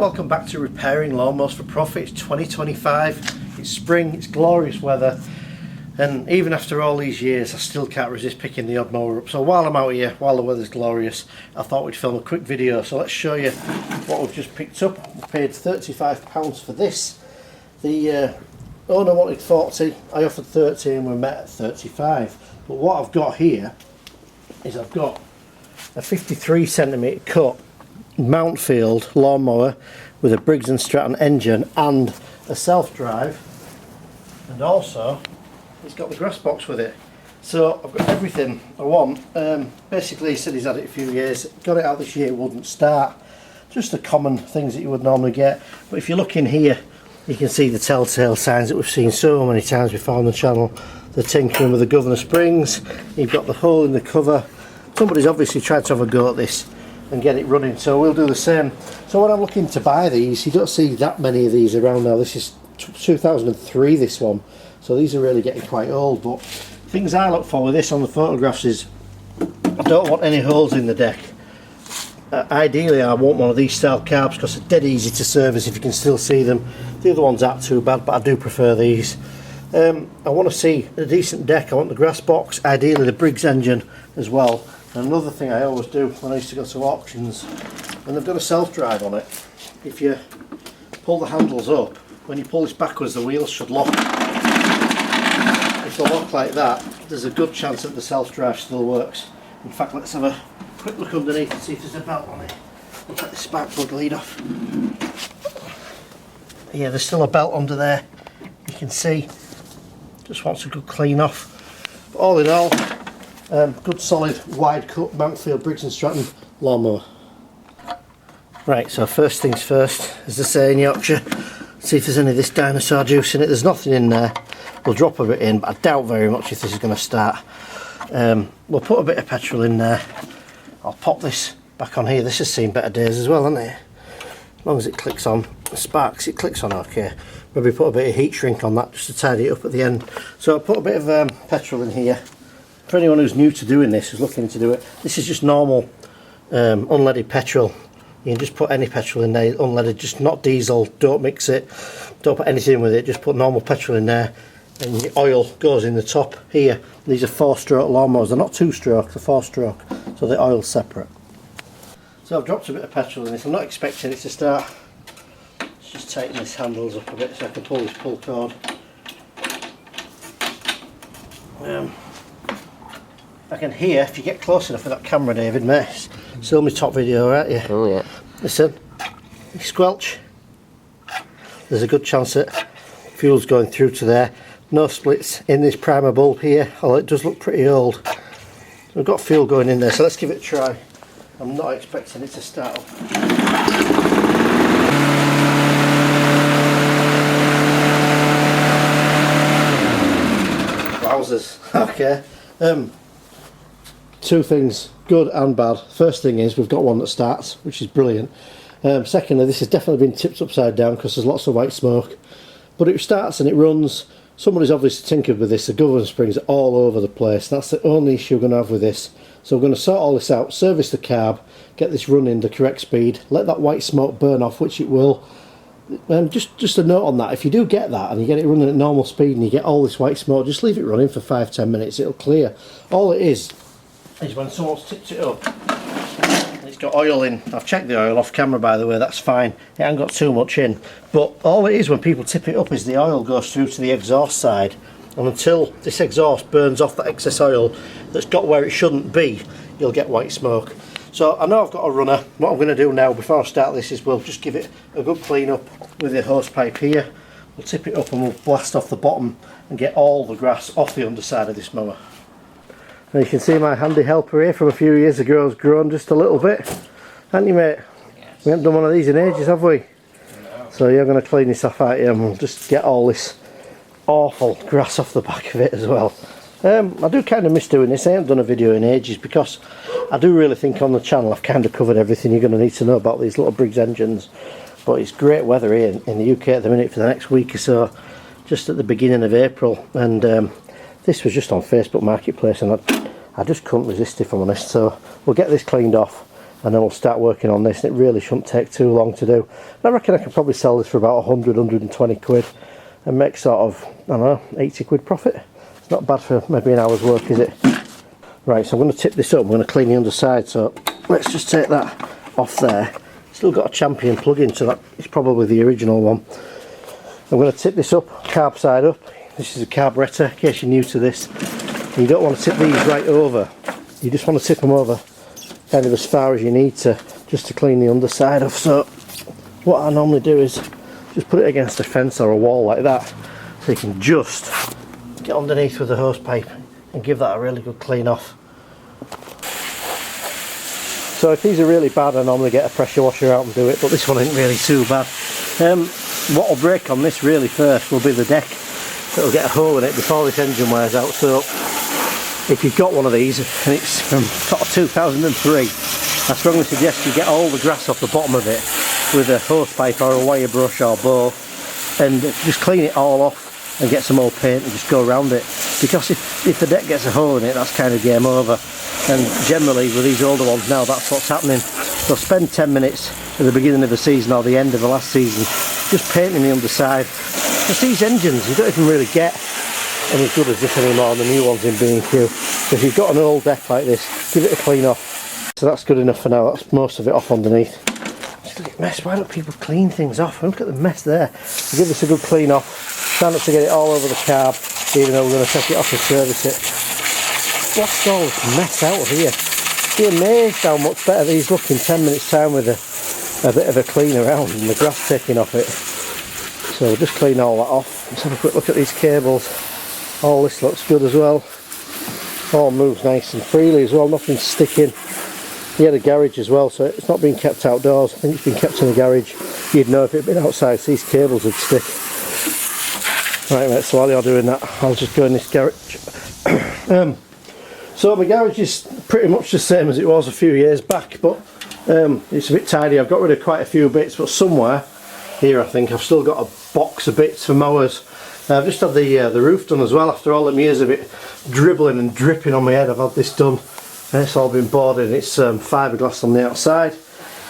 welcome back to Repairing Lawnmowers for Profit. It's 2025, it's spring, it's glorious weather, and even after all these years I still can't resist picking the odd mower up. So while I'm out here, while the weather's glorious, I thought we'd film a quick video. So let's show you what we've just picked up. We paid £35 for this. The owner wanted 40, I offered 30 and we met at 35. But what I've got here is I've got a 53cm cut Mountfield lawnmower with a Briggs Stratton engine and a self-drive, and also it's got the grass box with it. So I've got everything I want. Basically he said he's had it a few years, got it out this year, it wouldn't start. Just the common things that you would normally get. But if you look in here, you can see the telltale signs that we've seen so many times before on the channel. The tinkering with the governor springs, you've got the hole in the cover. Somebody's obviously tried to have a go at this and get it running, so we'll do the same. So when I'm looking to buy these, you don't see that many of these around now. This is 2003, this one, so these are really getting quite old. But things I look for with this on the photographs is I don't want any holes in the deck. Ideally I want one of these style carbs because they're dead easy to service if you can still see them. The other ones aren't too bad, but I do prefer these. I want to see a decent deck. I want the grass box, ideally the Briggs engine as well. And another thing I always do when I used to go to auctions, when they've got a self-drive on it, if you pull the handles up, when you pull this backwards the wheels should lock. If they lock like that, there's a good chance that the self-drive still works. In fact, let's have a quick look underneath and see if there's a belt on it. We'll take the spark plug lead off. Yeah, there's still a belt under there, you can see. Just wants a good clean off. But all in all, good solid wide cut Mountfield Briggs Stratton lawnmower. Right, so first things first, as they say in Yorkshire, see if there's any of this dinosaur juice in it. There's nothing in there. We'll drop a bit in, but I doubt very much if this is going to start. We'll put a bit of petrol in there. I'll pop this back on here. This has seen better days as well, hasn't it? As long as it clicks on, the sparks, it clicks on okay. Maybe put a bit of heat shrink on that just to tidy it up at the end. So I'll put a bit of petrol in here. For anyone who's new to doing this, who's looking to do it, this is just normal unleaded petrol. You can just put any petrol in there, unleaded, just not diesel, don't mix it, don't put anything with it, just put normal petrol in there, and the oil goes in the top here. These are 4-stroke lawnmowers, they're not 2-stroke, they're 4-stroke, so the oil's separate. So I've dropped a bit of petrol in this. I'm not expecting it to start. It's just tightening these handles up a bit so I can pull this pull cord. I can hear, if you get close enough with that camera, David, mate, still my top video, aren't you? Oh yeah. Listen, you squelch. There's a good chance that fuel's going through to there. No splits in this primer bulb here, although it does look pretty old. We've got fuel going in there, so let's give it a try. I'm not expecting it to start up. Wowzers. Okay. Two things, good and bad. First thing is we've got one that starts, which is brilliant. Secondly, this has definitely been tipped upside down because there's lots of white smoke. But it starts and it runs. Somebody's obviously tinkered with this. The governor springs are all over the place. That's the only issue we're going to have with this. So we're going to sort all this out, service the carb, get this running the correct speed, let that white smoke burn off, which it will. Just a note on that, if you do get that and you get it running at normal speed and you get all this white smoke, just leave it running for 5-10 minutes, it'll clear. All it is when someone's tipped it up and it's got oil in. I've checked the oil off camera, by the way, that's fine, it hasn't got too much in, but all it is when people tip it up is the oil goes through to the exhaust side, and until this exhaust burns off that excess oil that's got where it shouldn't be, you'll get white smoke. So I know I've got a runner. What I'm going to do now before I start this is we'll just give it a good clean up with the hose pipe here. We'll tip it up and we'll blast off the bottom and get all the grass off the underside of this mower. And you can see my handy helper here from a few years ago has grown just a little bit, haven't you, mate? Yes. We haven't done one of these in ages, have we? No. So you're going to clean this off out here and we'll just get all this awful grass off the back of it as well. I do kind of miss doing this. I haven't done a video in ages because I do really think on the channel I've kind of covered everything you're going to need to know about these little Briggs engines. But it's great weather here in the UK at the minute for the next week or so, just at the beginning of April, and this was just on Facebook Marketplace and I just couldn't resist, if I'm honest. So we'll get this cleaned off and then we'll start working on this. And it really shouldn't take too long to do. I reckon I could probably sell this for about 100, 120 quid and make sort of, I don't know, 80 quid profit. It's not bad for maybe an hour's work, is it? Right, so I'm going to tip this up. I'm going to clean the underside, so let's just take that off there. Still got a Champion plug-in, so that is probably the original one. I'm going to tip this up, carb side up. This is a carburetor, in case you're new to this. And you don't want to tip these right over. You just want to tip them over kind of as far as you need to, just to clean the underside off. So what I normally do is just put it against a fence or a wall like that, so you can just get underneath with the hose pipe and give that a really good clean off. So if these are really bad, I normally get a pressure washer out and do it, but this one isn't really too bad. What will break on this really first will be the deck. It'll get a hole in it before this engine wears out. So if you've got one of these and it's from sort of 2003, I strongly suggest you get all the grass off the bottom of it with a hose pipe or a wire brush or both, and just clean it all off and get some old paint and just go around it, because if the deck gets a hole in it, that's kind of game over. And generally with these older ones now, that's what's happening. So spend 10 minutes at the beginning of the season or the end of the last season just painting the underside. Because these engines, you don't even really get any good as this anymore, the new ones in B&Q. So if you've got an old deck like this, give it a clean off. So that's good enough for now. That's most of it off underneath. Just a mess. Why don't people clean things off? Look at the mess there. So give this a good clean off. Try not to get it all over the carb, even though we're going to take it off and service it. What's all this mess out of here? Be amazed how much better these look in 10 minutes time with a bit of a clean around and the grass taking off it. So we'll just clean all that off. Let's have a quick look at these cables. All this looks good as well. All moves nice and freely as well, nothing's sticking. He had a garage as well, so it's not being kept outdoors. I think it's been kept in the garage. You'd know if it had been outside, so these cables would stick. Right mate, so while you're doing that, I'll just go in this garage. So my garage is pretty much the same as it was a few years back, but it's a bit tidy. I've got rid of quite a few bits, but somewhere here I think I've still got a box of bits for mowers. I've just had the roof done as well. After all them years of it dribbling and dripping on my head, I've had this done. And it's all been boarded. It's fiberglass on the outside,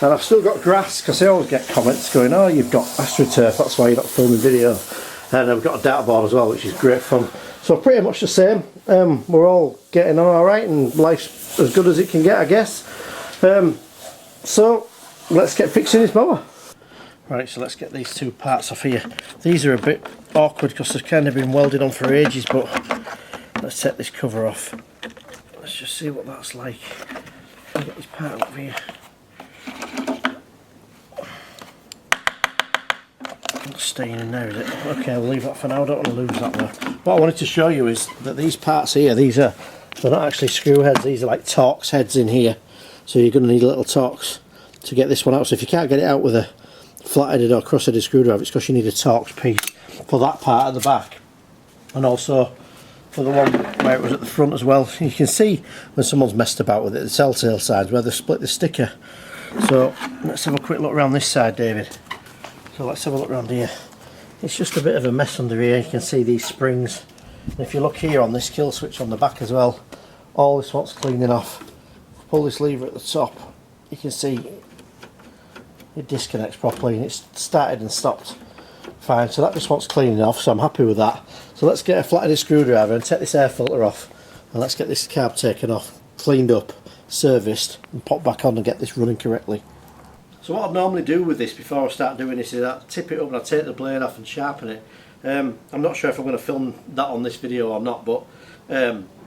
and I've still got grass, because I always get comments going, oh, you've got AstroTurf, that's why you're not filming video. And I've got a data board as well, which is great fun. So pretty much the same. We're all getting on alright, and life's as good as it can get, I guess. So let's get fixing this mower. Right, so let's get these two parts off here. These are a bit awkward because they've kind of been welded on for ages, but let's take this cover off. Let's just see what that's like. I'll get this part up here. It's staying in there, is it? Okay, we'll leave that for now. I don't want to lose that though. What I wanted to show you is that these parts here, they're not actually screw heads, these are like Torx heads in here. So you're going to need a little Torx to get this one out. So if you can't get it out with a flat-headed or cross-headed screwdriver, it's because you need a Torx piece for that part at the back, and also for the one where it was at the front as well. You can see when someone's messed about with it, the telltale sides where they split the sticker. So let's have a quick look around this side, David. So let's have a look around here. It's just a bit of a mess under here. You can see these springs, and if you look here on this kill switch on the back as well, all this wants cleaning off. Pull this lever at the top, you can see it disconnects properly, and it's started and stopped fine. So that just wants cleaning off, so I'm happy with that. So let's get a flat-headed screwdriver and take this air filter off, and let's get this carb taken off, cleaned up, serviced, and pop back on and get this running correctly. So what I'd normally do with this before I start doing this is I'd tip it up and I'd take the blade off and sharpen it. I'm not sure if I'm going to film that on this video or not, but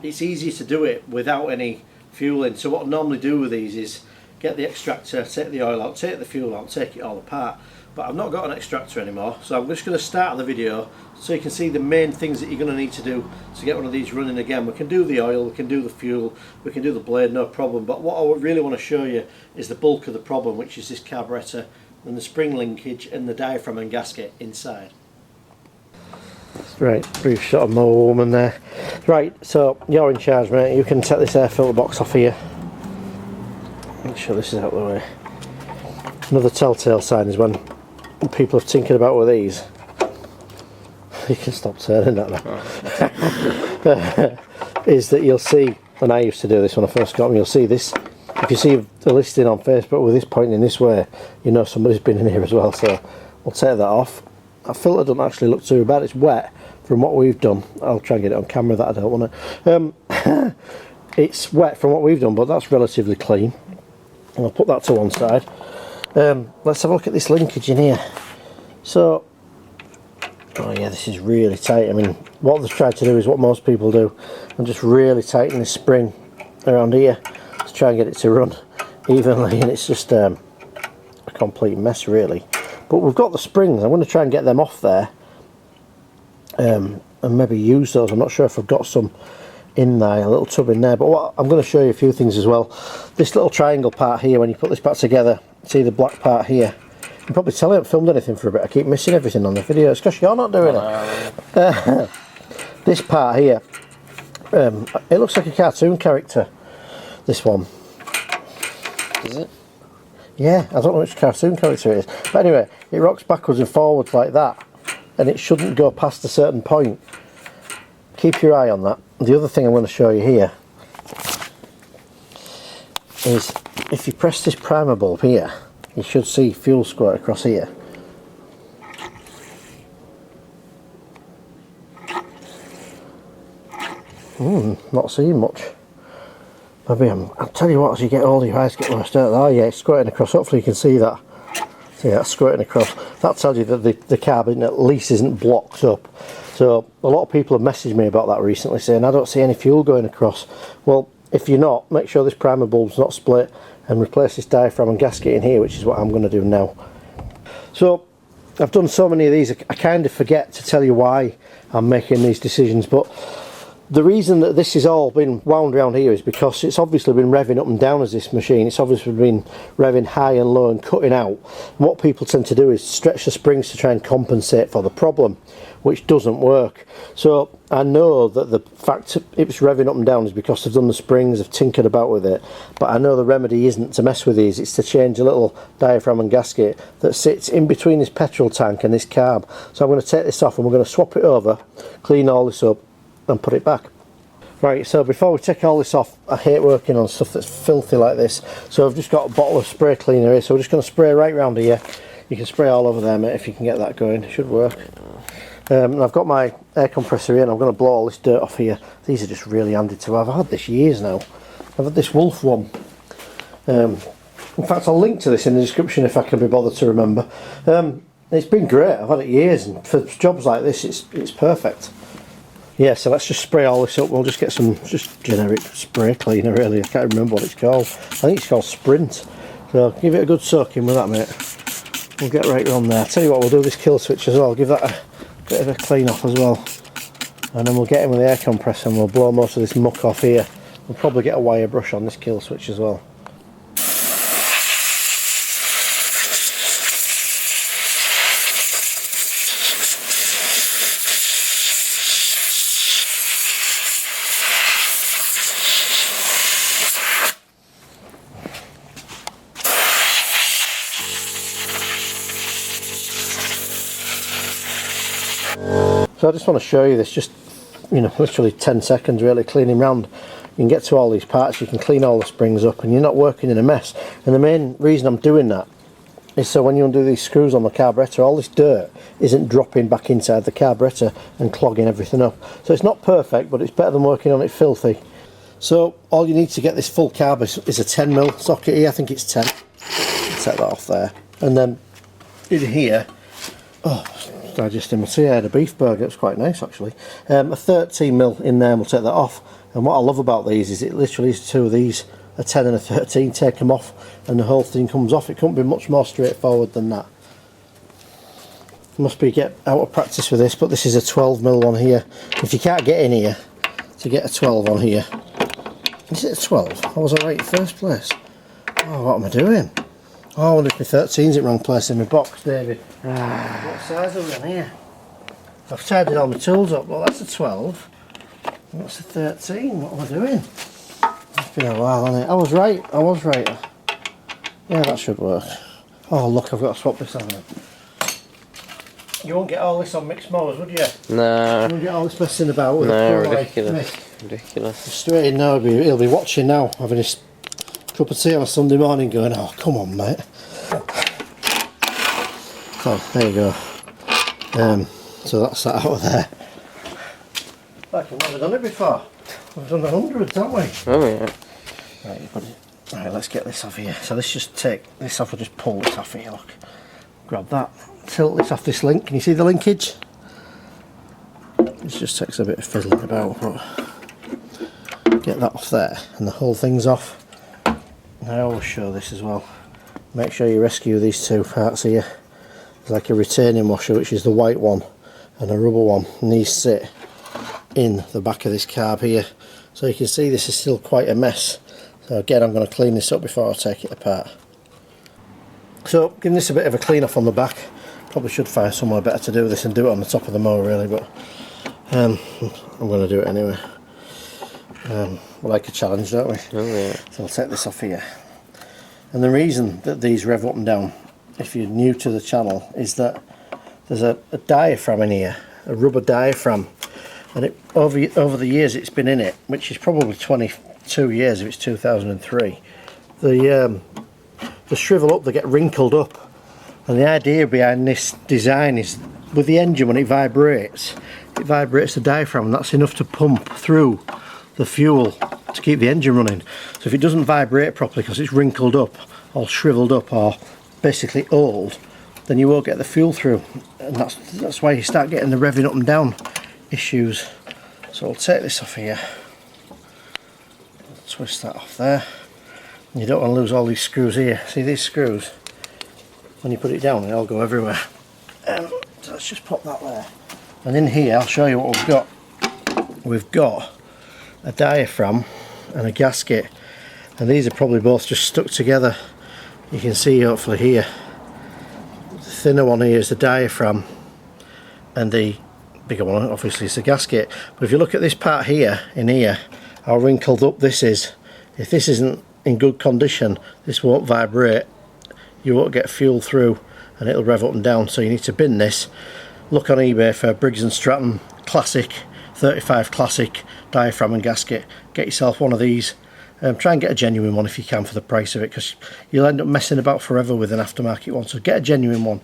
it's easy to do it without any fuel in. So what I normally do with these is get the extractor, take the oil out, take the fuel out, take it all apart. But I've not got an extractor anymore, so I'm just going to start the video so you can see the main things that you're going to need to do to get one of these running again. We can do the oil, we can do the fuel, we can do the blade, no problem. But what I really want to show you is the bulk of the problem, which is this carburetor and the spring linkage and the diaphragm and gasket inside. Right, brief shot of Mower woman there. Right, so you're in charge, mate. You can take this air filter box off here. Make sure this is out of the way. Another telltale sign is when people have tinkered about with these. You can stop turning that now. Is that you'll see, and I used to do this when I first got them, you'll see this if you see the listing on Facebook with this pointing this way, you know somebody's been in here as well. So we'll take that off. That filter doesn't actually look too bad. It's wet from what we've done. I'll try and get it on camera, that I don't want to. It's wet from what we've done, but that's relatively clean. And I'll put that to one side. Let's have a look at this linkage in here. So, oh yeah, this is really tight. I mean, what they've tried to do is what most people do, and just really tighten this spring around here to try and get it to run evenly, and it's just a complete mess really. But we've got the springs. I'm going to try and get them off there, and maybe use those. I'm not sure if I've got some in there, a little tub in there. But what I'm going to show you a few things as well. This little triangle part here, when you put this back together, see the black part here. You can probably tell I haven't filmed anything for a bit. I keep missing everything on the video. It's because you're not doing it. This part here, it looks like a cartoon character. This one. Is it? Yeah, I don't know which cartoon character it is. But anyway, it rocks backwards and forwards like that, and it shouldn't go past a certain point. Keep your eye on that. The other thing I'm going to show you here is if you press this primer bulb here, you should see fuel squirt across here. Not seeing much. Maybe I'll tell you what, as you get older your eyes get worse, don't they? Oh yeah, it's squirting across. Hopefully you can see that. See, that's squirting across. That tells you that the carbon at least isn't blocked up. So a lot of people have messaged me about that recently, saying I don't see any fuel going across. Well, if you're not, make sure this primer bulb's not split and replace this diaphragm and gasket in here, which is what I'm going to do now. So I've done so many of these, I kind of forget to tell you why I'm making these decisions, but the reason that this has all been wound around here is because it's obviously been revving up and down as this machine. It's obviously been revving high and low and cutting out. And what people tend to do is stretch the springs to try and compensate for the problem, which doesn't work. So I know that the fact it's revving up and down is because they've done the springs, they've tinkered about with it. But I know the remedy isn't to mess with these, it's to change a little diaphragm and gasket that sits in between this petrol tank and this carb. So I'm going to take this off and we're going to swap it over, clean all this up and put it back. Right, so before we take all this off, I hate working on stuff that's filthy like this. So I've just got a bottle of spray cleaner here, so we're just going to spray right round here. You can spray all over there, mate, if you can get that going. It should work. And I've got my air compressor here and I'm going to blow all this dirt off here. These are just really handy to have. I've had this years now. I've had this Wolf one. In fact, I'll link to this in the description if I can be bothered to remember. It's been great. I've had it years, and for jobs like this it's perfect. Yeah, so let's just spray all this up. We'll just get some just generic spray cleaner really. I can't remember what it's called. I think it's called Sprint. So give it a good soak in with that, mate. We'll get right on there. Tell you what, we'll do this kill switch as well. Give that a bit of a clean off as well. And then we'll get in with the air compressor and we'll blow most of this muck off here. We'll probably get a wire brush on this kill switch as well. So I just want to show you this, just, you know, literally 10 seconds really, cleaning round. You can get to all these parts, you can clean all the springs up and you're not working in a mess. And the main reason I'm doing that is so when you undo these screws on the carburetor, all this dirt isn't dropping back inside the carburetor and clogging everything up. So it's not perfect, but it's better than working on it filthy. So all you need to get this full carb is a 10mm socket here. I think it's 10. Take that off there. And then in here, oh, digesting. We'll see, I had a beef burger, it was quite nice actually. A 13mm in there, and we'll take that off. And what I love about these is it literally is two of these, a 10 and a 13, take them off and the whole thing comes off. It couldn't be much more straightforward than that. Must be get out of practice with this, but this is a 12mm one here. If you can't get in here to get a 12 on here, is it a 12? I was alright in first place. Oh, what am I doing? Oh, I wonder if my 13's in the wrong place in my box, David. What size are we on here? I've tidied all my tools up. Well, that's a 12. What's a 13? What am I doing? It's been a while, hasn't it? I was right. Yeah, that should work. Oh, look, I've got to swap this on. You won't get all this on mixed mowers, would you? No. You won't get all this messing about with no, a ridiculous. Ridiculous. Straight in now, he'll be watching now, having his cup of tea on a Sunday morning going, oh come on mate. So there you go. So that's that out of there. Like I've never done it before. We've done the hundreds, haven't we? Oh yeah. Right, you put it. Right, let's get this off here. So let's just take this off. We'll just pull this off here. Look, grab that. Tilt this off this link. Can you see the linkage? It just takes a bit of fiddling about, but get that off there, and the whole thing's off. And I always show this as well. Make sure you rescue these two parts here. There's like a retaining washer, which is the white one, and a rubber one, and these sit in the back of this carb here. So you can see this is still quite a mess. So again, I'm going to clean this up before I take it apart. So giving this a bit of a clean off on the back. Probably should find somewhere better to do this and do it on the top of the mower really, but I'm going to do it anyway. We like a challenge, don't we? Oh yeah. So I'll take this off here. And the reason that these rev up and down, if you're new to the channel, is that there's a diaphragm in here, a rubber diaphragm, and over the years it's been in it, which is probably 22 years if it's 2003. They shrivel up, they get wrinkled up, and the idea behind this design is with the engine, when it vibrates the diaphragm, and that's enough to pump through the fuel to keep the engine running. So if it doesn't vibrate properly because it's wrinkled up or shriveled up or basically old, then you won't get the fuel through, and that's why you start getting the revving up and down issues. So I'll take this off here, twist that off there. And you don't want to lose all these screws here. See these screws, when you put it down they all go everywhere. So let's just pop that there, and in here I'll show you what we've got. We've got a diaphragm and a gasket, and these are probably both just stuck together. You can see hopefully here, the thinner one here is the diaphragm and the bigger one obviously is the gasket. But if you look at this part here, in here, how wrinkled up this is, if this isn't in good condition, this won't vibrate, you won't get fuel through, and it'll rev up and down. So you need to bin this. Look on eBay for Briggs Stratton classic 35 classic diaphragm and gasket. Get yourself one of these. Try and get a genuine one if you can for the price of it, because you'll end up messing about forever with an aftermarket one. So get a genuine one.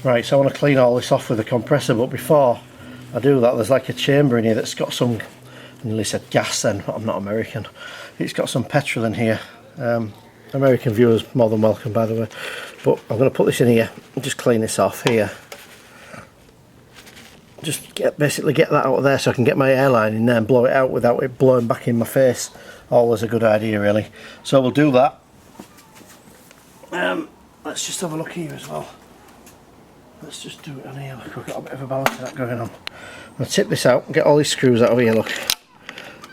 Right, so I want to clean all this off with a compressor, but before I do that, there's like a chamber in here that's got some, I nearly said gas then, but I'm not American. It's got some petrol in here. American viewers more than welcome, by the way. But I'm going to put this in here and just clean this off here. Just basically get that out of there so I can get my airline in there and blow it out without it blowing back in my face. Always a good idea really. So we'll do that. Let's just have a look here as well. Let's just do it on here. Look, we've got a bit of a balance of that going on. I'm going to tip this out and get all these screws out of here. Look,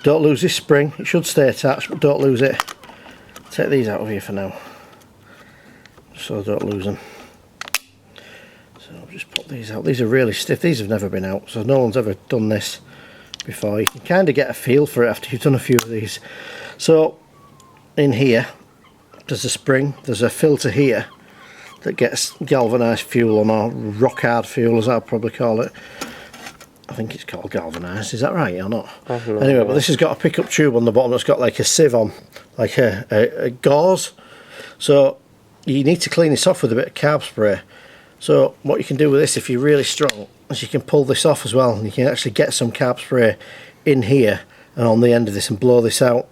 don't lose this spring. It should stay attached, but don't lose it. Take these out of here for now, so I don't lose them. So I'll just put these out. These are really stiff. These have never been out, so no one's ever done this before. You can kind of get a feel for it after you've done a few of these. So in here there's a spring, there's a filter here that gets galvanised fuel on, or rock hard fuel as I'll probably call it. I think it's called galvanised, is that right or not? Anyway, but this has got a pickup tube on the bottom that's got like a sieve on, like a gauze. So you need to clean this off with a bit of carb spray. So what you can do with this, if you're really strong, is you can pull this off as well, and you can actually get some carb spray in here and on the end of this and blow this out.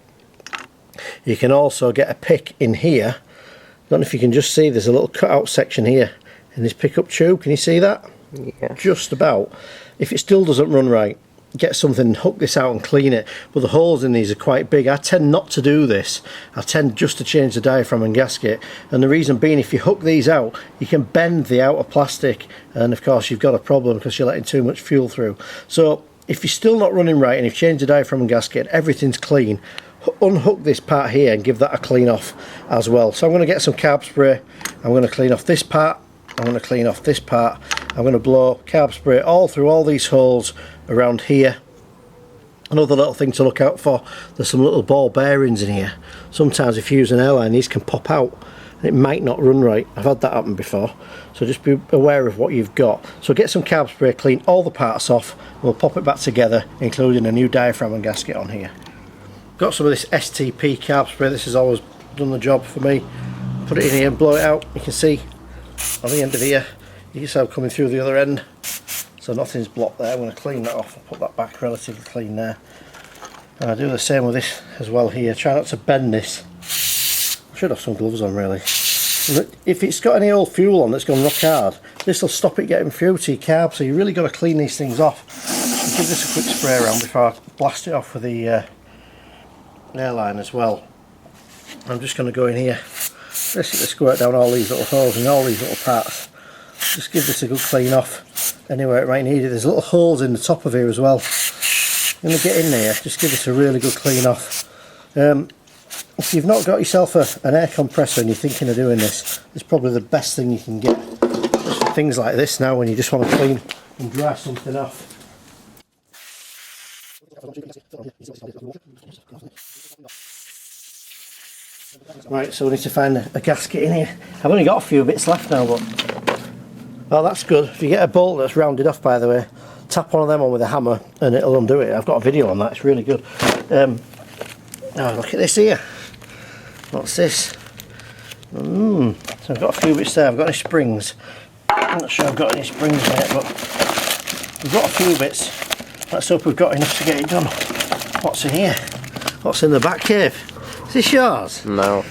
You can also get a pick in here. I don't know if you can just see, there's a little cutout section here in this pickup tube. Can you see that? Yeah. Just about. If it still doesn't run right, get something and hook this out and clean it. But the holes in these are quite big. I tend not to do this. I tend just to change the diaphragm and gasket, and the reason being, if you hook these out, you can bend the outer plastic, and of course you've got a problem because you're letting too much fuel through. So if you're still not running right and you've changed the diaphragm and gasket, everything's clean, unhook this part here and give that a clean off as well. So I'm going to get some carb spray. I'm going to clean off this part, I'm going to clean off this part, I'm going to blow carb spray all through all these holes around here. Another little thing to look out for, there's some little ball bearings in here. Sometimes if you use an airline, these can pop out and it might not run right. I've had that happen before, so just be aware of what you've got. So get some carb spray, clean all the parts off, and we'll pop it back together, including a new diaphragm and gasket on here. got some of this STP carb spray. This has always done the job for me. Put it in here and blow it out. You can see on the end of here, you can see I'm coming through the other end, so nothing's blocked there. I'm going to clean that off and put that back relatively clean there. And I do the same with this as well here. Try not to bend this. I should have some gloves on really. If it's got any old fuel on that's gone rock hard, this will stop it getting through to your carb, so you really got to clean these things off. I'll give this a quick spray around before I blast it off with the airline as well. I'm just going to go in here, basically squirt down all these little holes and all these little parts. Just give this a good clean off anywhere it might need it. There's little holes in the top of here as well. I'm going to get in there, just give this a really good clean off. If you've not got yourself an air compressor and you're thinking of doing this, it's probably the best thing you can get. Just for things like this now when you just want to clean and dry something off. Right, so we need to find a gasket in here. I've only got a few bits left now, but oh, that's good. If you get a bolt that's rounded off, by the way, tap one of them on with a hammer and it'll undo it. I've got a video on that, it's really good. Oh, look at this here. What's this? So I've got a few bits there. I've got any springs. I'm not sure I've got any springs yet, but we've got a few bits. Let's hope we've got enough to get it done. What's in here? What's in the back cave? Is this yours? No.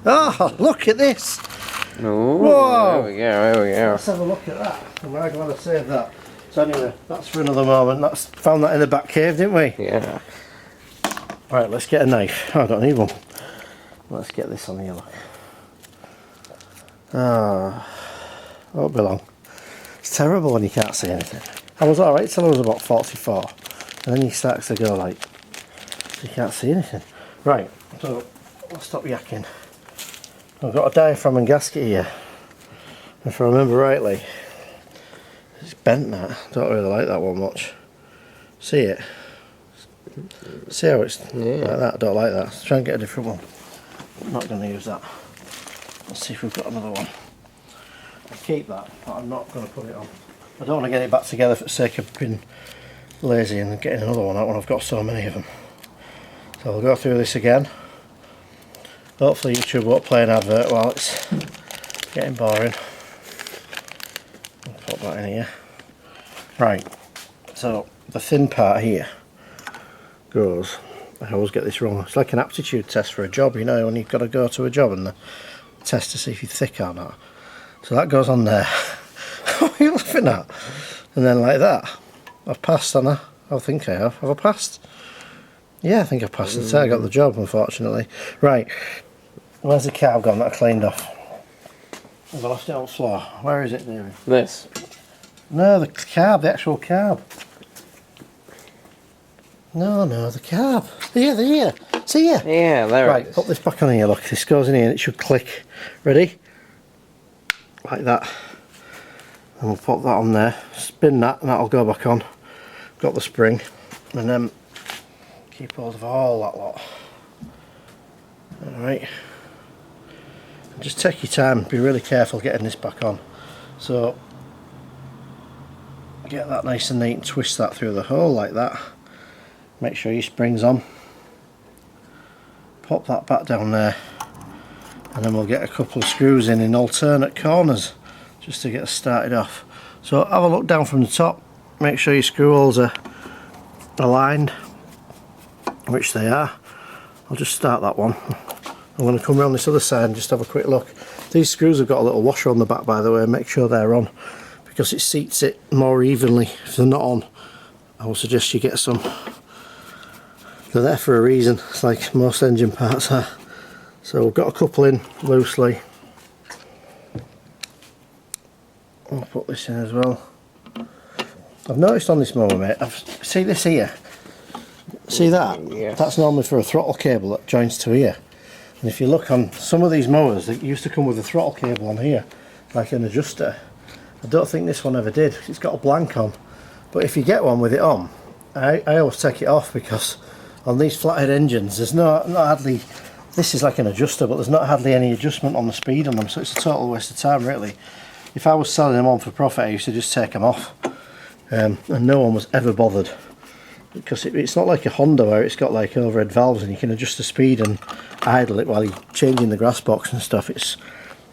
Oh, look at this! Ooh, whoa! There we go, there we go. Let's have a look at that. And we're going to save that. So anyway, that's for another moment. That's found that in the back cave, didn't we? Yeah. Right, let's get a knife. Oh, I don't need one. Let's get this on here, look. Ah, won't be long. It's terrible when you can't see anything. I was alright till I was about 44. And then you start to go like, you can't see anything. Right, so I'll stop yakking. I've got a diaphragm and gasket here. If I remember rightly, it's bent that. Don't really like that one much. See it? See how it's like that? I don't like that. Let's try and get a different one. I'm not going to use that. Let's see if we've got another one. I'll keep that, but I'm not going to put it on. I don't want to get it back together for the sake of being lazy and getting another one out when I've got so many of them. So I'll go through this again. Hopefully YouTube won't play an advert while it's getting boring. I'll put that in here. Right, so the thin part here goes, I always get this wrong, it's like an aptitude test for a job, you know, when you've got to go to a job and the test to see if you're thick or not. So that goes on there. What are you laughing at? And then like that. I've passed, haven't I? I think I have. Have I passed? Yeah, I think I've passed it. I got the job, unfortunately. Right, where's the carb gone that I cleaned off? I've left it on the floor. Where is it, David? This. No, the carb, the actual carb. No, the carb. Here. See here? Yeah, there right, it is. Put this back on here, look. This goes in here and it should click. Ready? Like that. And we'll put that on there. Spin that and that'll go back on. Got the spring. And then keep hold of all that lot. Alright. Just take your time. Be really careful getting this back on. So, get that nice and neat and twist that through the hole like that. Make sure your spring's on. Pop that back down there, and then we'll get a couple of screws in alternate corners just to get us started off. So have a look down from the top, make sure your screw holes are aligned, which they are. I'll just start that one. I'm going to come around this other side and just have a quick look. These screws have got a little washer on the back, by the way. Make sure they're on because it seats it more evenly. If they're not on, I would suggest you get some. They're there for a reason, it's like most engine parts are. So we've got a couple in loosely. I'll put this in as well. I've noticed on this mower, mate, see this here? See that? Yes. That's normally for a throttle cable that joins to here. And if you look on some of these mowers, they used to come with a throttle cable on here, like an adjuster. I don't think this one ever did, it's got a blank on. But if you get one with it on, I always take it off because on these flathead engines there's not hardly, this is like an adjuster, but there's not hardly any adjustment on the speed on them, so it's a total waste of time really. If I was selling them on for profit, I used to just take them off, and no one was ever bothered. because it's not like a Honda where it's got like overhead valves and you can adjust the speed and idle it while you're changing the grass box and stuff. It's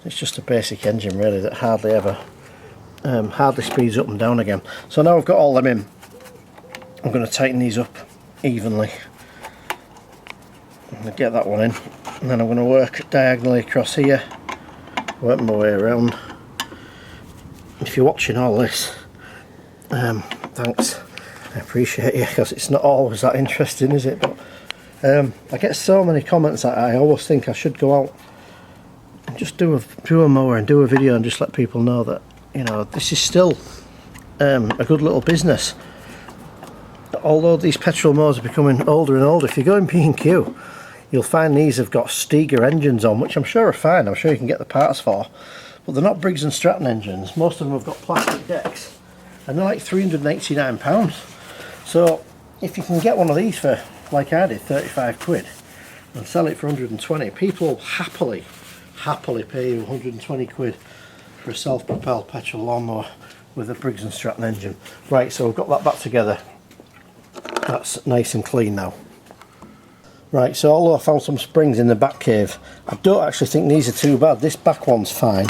just a basic engine really that hardly ever hardly speeds up and down again. So now I've got all them in, I'm going to tighten these up evenly. I'm going to get that one in, and then I'm going to work diagonally across here, work my way around. If you're watching all this, thanks, I appreciate you, because it's not always that interesting, is it? But I get so many comments that I always think I should go out and just do a mower and do a video and just let people know that, you know, this is still a good little business. Although these petrol mowers are becoming older and older, if you go in B&Q, you'll find these have got Stiga engines on, which I'm sure are fine. I'm sure you can get the parts for, but they're not Briggs Stratton engines. Most of them have got plastic decks, and they're like £389. So if you can get one of these for, like I did, 35 quid, and sell it for 120, people will happily pay you 120 quid for a self-propelled petrol lawnmower with a Briggs Stratton engine. Right, so we've got that back together. That's nice and clean now. Right, so although I found some springs in the back cave, I don't actually think these are too bad. This back one's fine.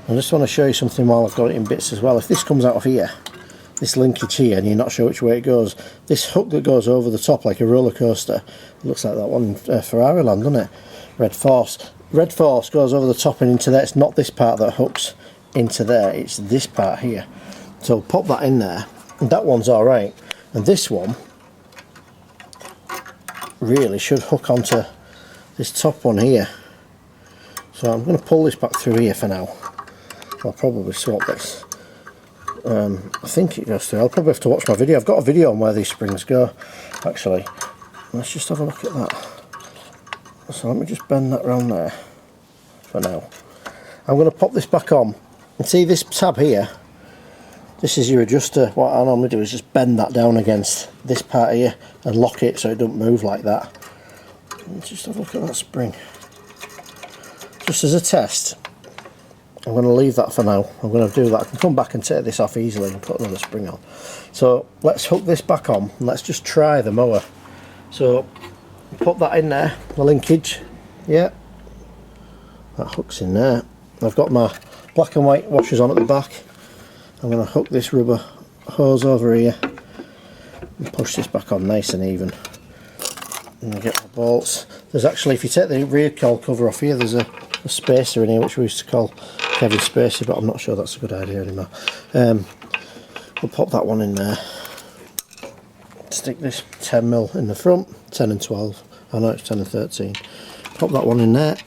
I just want to show you something while I've got it in bits as well. If this comes out of here, this linkage here, and you're not sure which way it goes, this hook that goes over the top like a roller coaster, it looks like that one in Ferrari Land, doesn't it? Red Force. Red Force goes over the top and into there. It's not this part that hooks into there, it's this part here. So pop that in there, and that one's alright. And this one really should hook onto this top one here. So I'm going to pull this back through here for now. I'll probably swap this. I think it goes through. I'll probably have to watch my video. I've got a video on where these springs go, actually. Let's just have a look at that. So let me just bend that round there for now. I'm going to pop this back on, and see this tab here, this is your adjuster. What I normally do is just bend that down against this part here and lock it so it doesn't move like that. Let's just have a look at that spring. Just as a test, I'm going to leave that for now. I'm going to do that. I can come back and take this off easily and put another spring on. So let's hook this back on and let's just try the mower. So put that in there, the linkage, yeah, that hooks in there. I've got my black and white washers on at the back. I'm going to hook this rubber hose over here and push this back on nice and even. And I get the bolts. There's actually, if you take the Recoil cover off here, there's a spacer in here which we used to call Kevin Spacer, but I'm not sure that's a good idea anymore. We'll pop that one in there. Stick this 10mm in the front, 10 and 12. I know it's 10 and 13. Pop that one in there.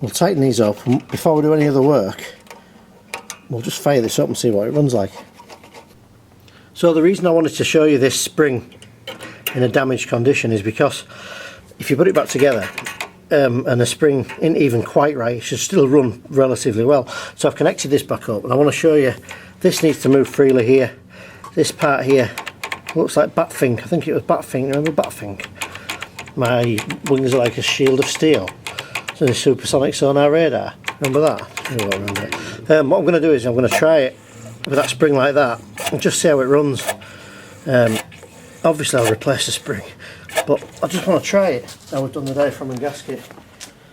We'll tighten these up, and before we do any other work, we'll just fire this up and see what it runs like. So the reason I wanted to show you this spring in a damaged condition is because if you put it back together and the spring isn't even quite right, it should still run relatively well. So I've connected this back up, and I want to show you this needs to move freely here. This part here looks like Batfink. I think it was Batfink. Remember Batfink? My wings are like a shield of steel. So the supersonic sonar radar. Remember that? You won't remember it. What I'm going to do is I'm going to try it with that spring like that and just see how it runs. Obviously I'll replace the spring, but I just want to try it how we've done the diaphragm and gasket.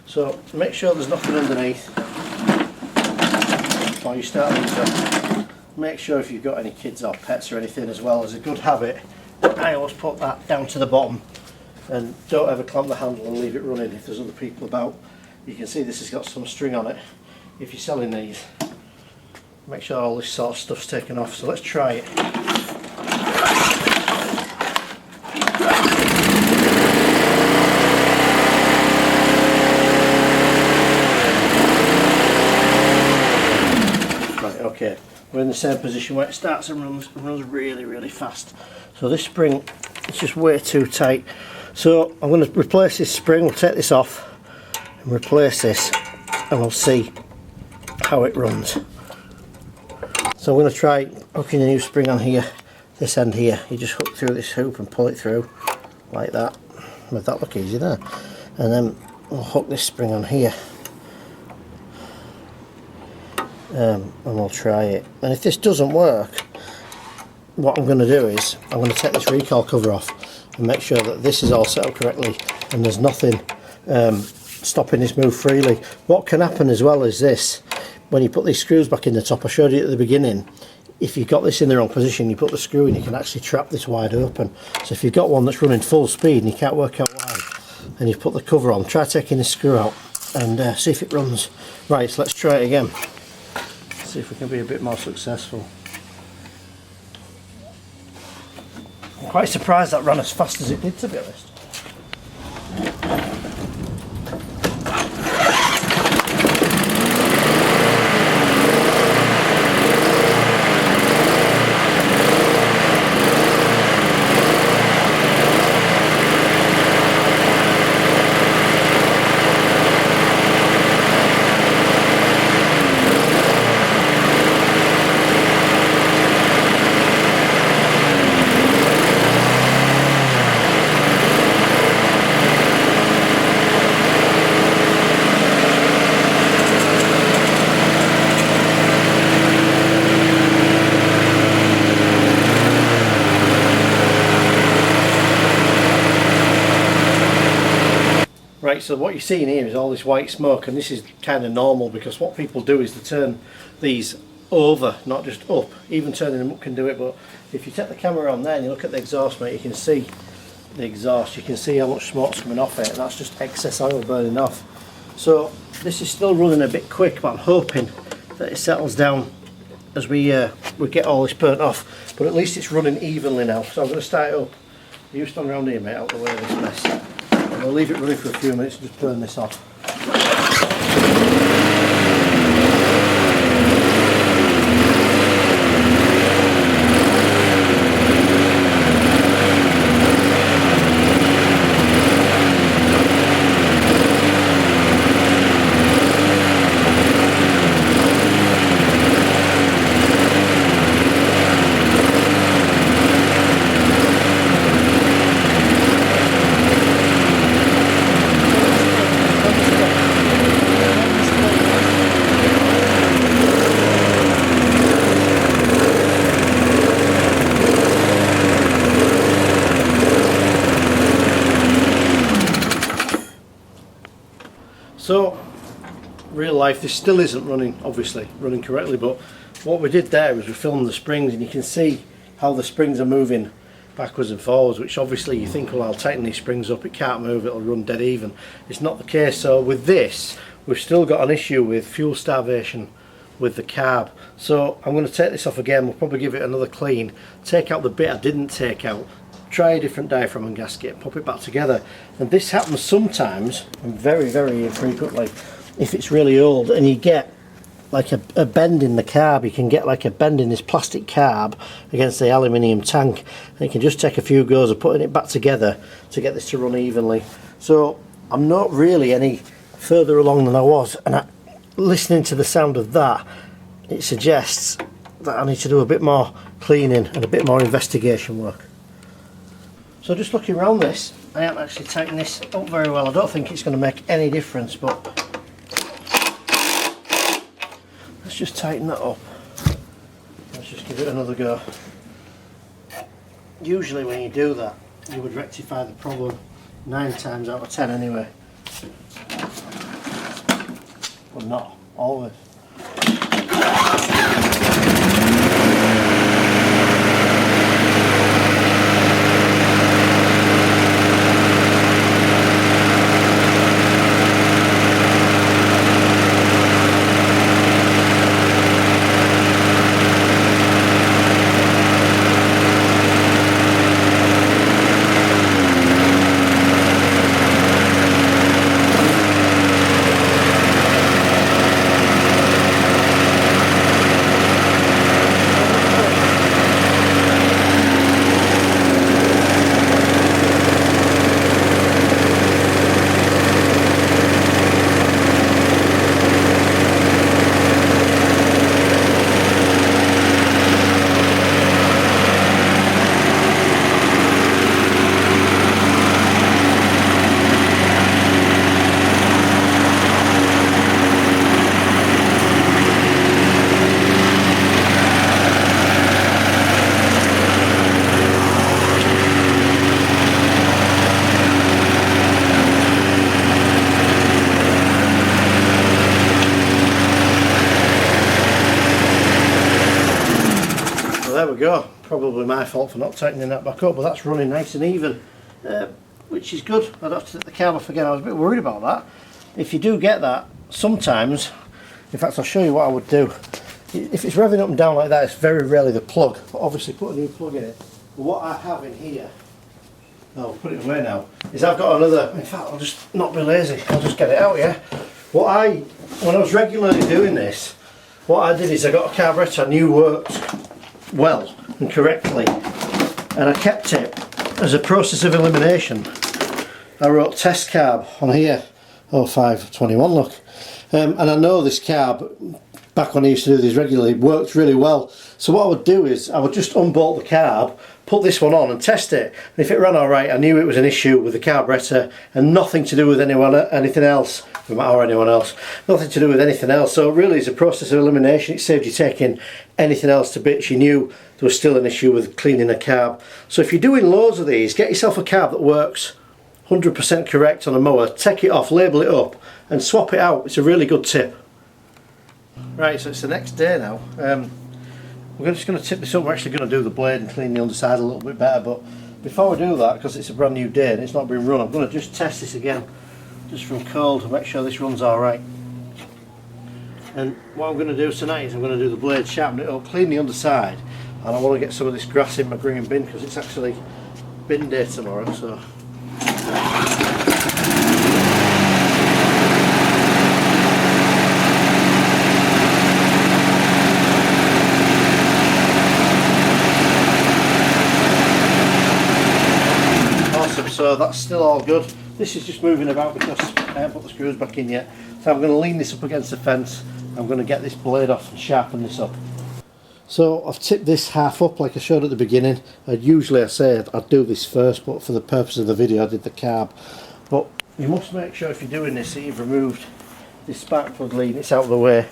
So make sure there's nothing underneath before you start these up. Make sure if you've got any kids or pets or anything as well, as a good habit, I always put that down to the bottom, and don't ever clamp the handle and leave it running if there's other people about. You can see this has got some string on it. If you're selling these, make sure all this sort of stuff's taken off. So let's try it. Right, okay. We're in the same position where it starts and runs really, really fast. So this spring is just way too tight. So I'm going to replace this spring. We'll take this off and replace this, and we'll see how it runs. So I'm going to try hooking a new spring on here, this end here. You just hook through this hoop and pull it through like that. Would that look easy there? And then we'll hook this spring on here, and we'll try it. And if this doesn't work, what I'm going to do is I'm going to take this recoil cover off and make sure that this is all set up correctly and there's nothing stopping this move freely. What can happen as well is this, when you put these screws back in the top, I showed you at the beginning, if you've got this in the wrong position, you put the screw in, you can actually trap this wide open. So if you've got one that's running full speed and you can't work out why, and you've put the cover on, try taking this screw out and see if it runs. Right, so let's try it again. See if we can be a bit more successful. I'm quite surprised that ran as fast as it did, to be honest. Right, so what you're seeing here is all this white smoke, and this is kind of normal because what people do is to turn these over, not just up. Even turning them up can do it, but if you take the camera on there and you look at the exhaust, mate, you can see the exhaust, you can see how much smoke's coming off it, and that's just excess oil burning off. So this is still running a bit quick, but I'm hoping that it settles down as we get all this burnt off, but at least it's running evenly now. So I'm going to start it up. You stand around here, mate, out the way of this mess. We'll leave it running for a few minutes and just burn this off. So, real life, this still isn't running, obviously, running correctly, but what we did there was we filmed the springs, and you can see how the springs are moving backwards and forwards, which obviously you think, well, I'll tighten these springs up, it can't move, it'll run dead even. It's not the case. So with this, we've still got an issue with fuel starvation with the carb. So I'm going to take this off again, we'll probably give it another clean, take out the bit I didn't take out, try a different diaphragm and gasket, pop it back together. And this happens sometimes, and very, very infrequently, if it's really old and you get like a bend in the carb. You can get like a bend in this plastic carb against the aluminium tank, and you can just take a few goes of putting it back together to get this to run evenly. So I'm not really any further along than I was, and listening to the sound of that, it suggests that I need to do a bit more cleaning and a bit more investigation work. So just looking around this, I haven't actually tightened this up very well. I don't think it's going to make any difference, but let's just tighten that up. Let's just give it another go. Usually when you do that, you would rectify the problem 9 times out of 10 anyway. But not always. there we go. Probably my fault for not tightening that back up, but that's running nice and even, which is good. I don't have to take the carb off again. I was a bit worried about that. If you do get that, sometimes, in fact I'll show you what I would do. If it's revving up and down like that, it's very rarely the plug, but obviously put a new plug in it. But what I have in here, I'll put it away now, is I've got another, in fact I'll just not be lazy, I'll just get it out, yeah. When I was regularly doing this, what I did is I got a carburetor I knew worked well and correctly, and I kept it as a process of elimination. I wrote test carb on here, 0521 look, and I know this carb, back when I used to do these regularly, worked really well. So what I would do is I would just unbolt the carb, put this one on and test it, and if it ran alright I knew it was an issue with the carburetor and nothing to do with anything else, or anyone else, nothing to do with anything else. So really it's a process of elimination. It saved you taking anything else to bits. You knew there was still an issue with cleaning a carb. So if you're doing loads of these, get yourself a carb that works 100% correct on a mower, take it off, label it up and swap it out. It's a really good tip. Right, so it's the next day now. We're just going to tip this up. We're actually going to do the blade and clean the underside a little bit better, but before we do that, because it's a brand new day and it's not been run, I'm going to just test this again, just from cold, to make sure this runs alright. And what I'm going to do tonight is I'm going to do the blade, sharpen it up, clean the underside, and I want to get some of this grass in my green bin because it's actually bin day tomorrow. So so that's still all good. This is just moving about because I haven't put the screws back in yet. So I'm going to lean this up against the fence. I'm going to get this blade off and sharpen this up. So I've tipped this half up like I showed at the beginning. Usually I say I'd do this first, but for the purpose of the video I did the carb. But you must make sure if you're doing this that you've removed this spark plug lead, it's out of the way.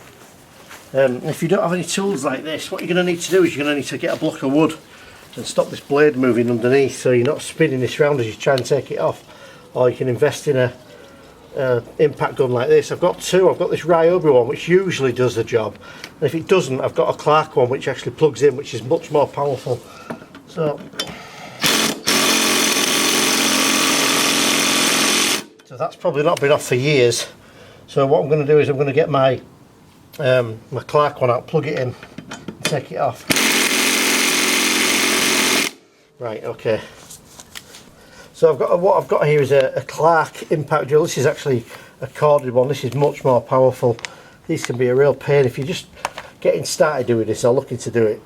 If you don't have any tools like this, what you're going to need to do is you're going to need to get a block of wood and stop this blade moving underneath, so you're not spinning this round as you try and take it off. Or you can invest in a impact gun like this. I've got two. I've got this Ryobi one which usually does the job, and if it doesn't I've got a Clark one which actually plugs in, which is much more powerful. So that's probably not been off for years. So what I'm going to do is I'm going to get my my Clark one out, plug it in and take it off. Right, okay. So what I've got here is a Clark impact drill. This is actually a corded one. This is much more powerful. These can be a real pain if you're just getting started doing this or looking to do it.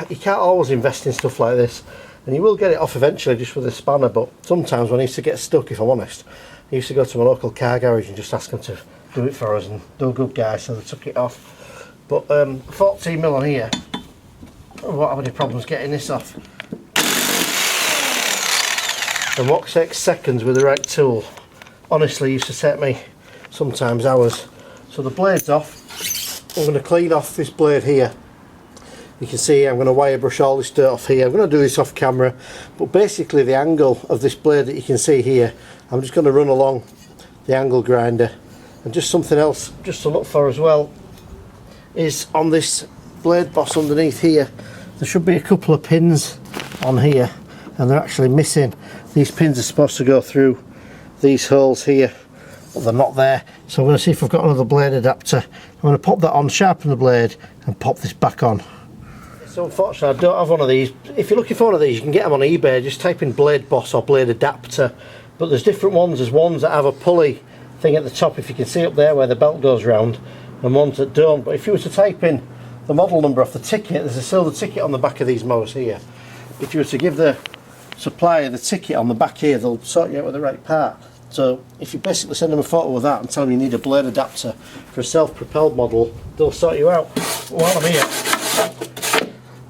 You can't always invest in stuff like this, and you will get it off eventually just with a spanner, but sometimes when I used to get stuck, if I'm honest, I used to go to my local car garage and just ask them to do it for us, and they're good guys, so they took it off. But 14mm on here, I won't have any problems getting this off. And what takes seconds with the right tool honestly used to take me sometimes hours. So the blade's off. I'm going to clean off this blade here. You can see I'm going to wire brush all this dirt off here. I'm going to do this off camera, but basically the angle of this blade that you can see here, I'm just going to run along the angle grinder. And just something else just to look for as well is on this blade boss underneath here, there should be a couple of pins on here, and they're actually missing. These pins are supposed to go through these holes here, but they're not there. So I'm going to see if I've got another blade adapter. I'm going to pop that on, sharpen the blade and pop this back on. So unfortunately I don't have one of these. If you're looking for one of these, you can get them on eBay. Just type in blade boss or blade adapter. But there's different ones. There's ones that have a pulley thing at the top, if you can see up there where the belt goes round, and ones that don't. But if you were to type in the model number off the ticket, there's a silver ticket on the back of these mowers here. If you were to give the supplier the ticket on the back here, they'll sort you out with the right part. So if you basically send them a photo of that and tell them you need a blade adapter for a self-propelled model, they'll sort you out. While I'm here,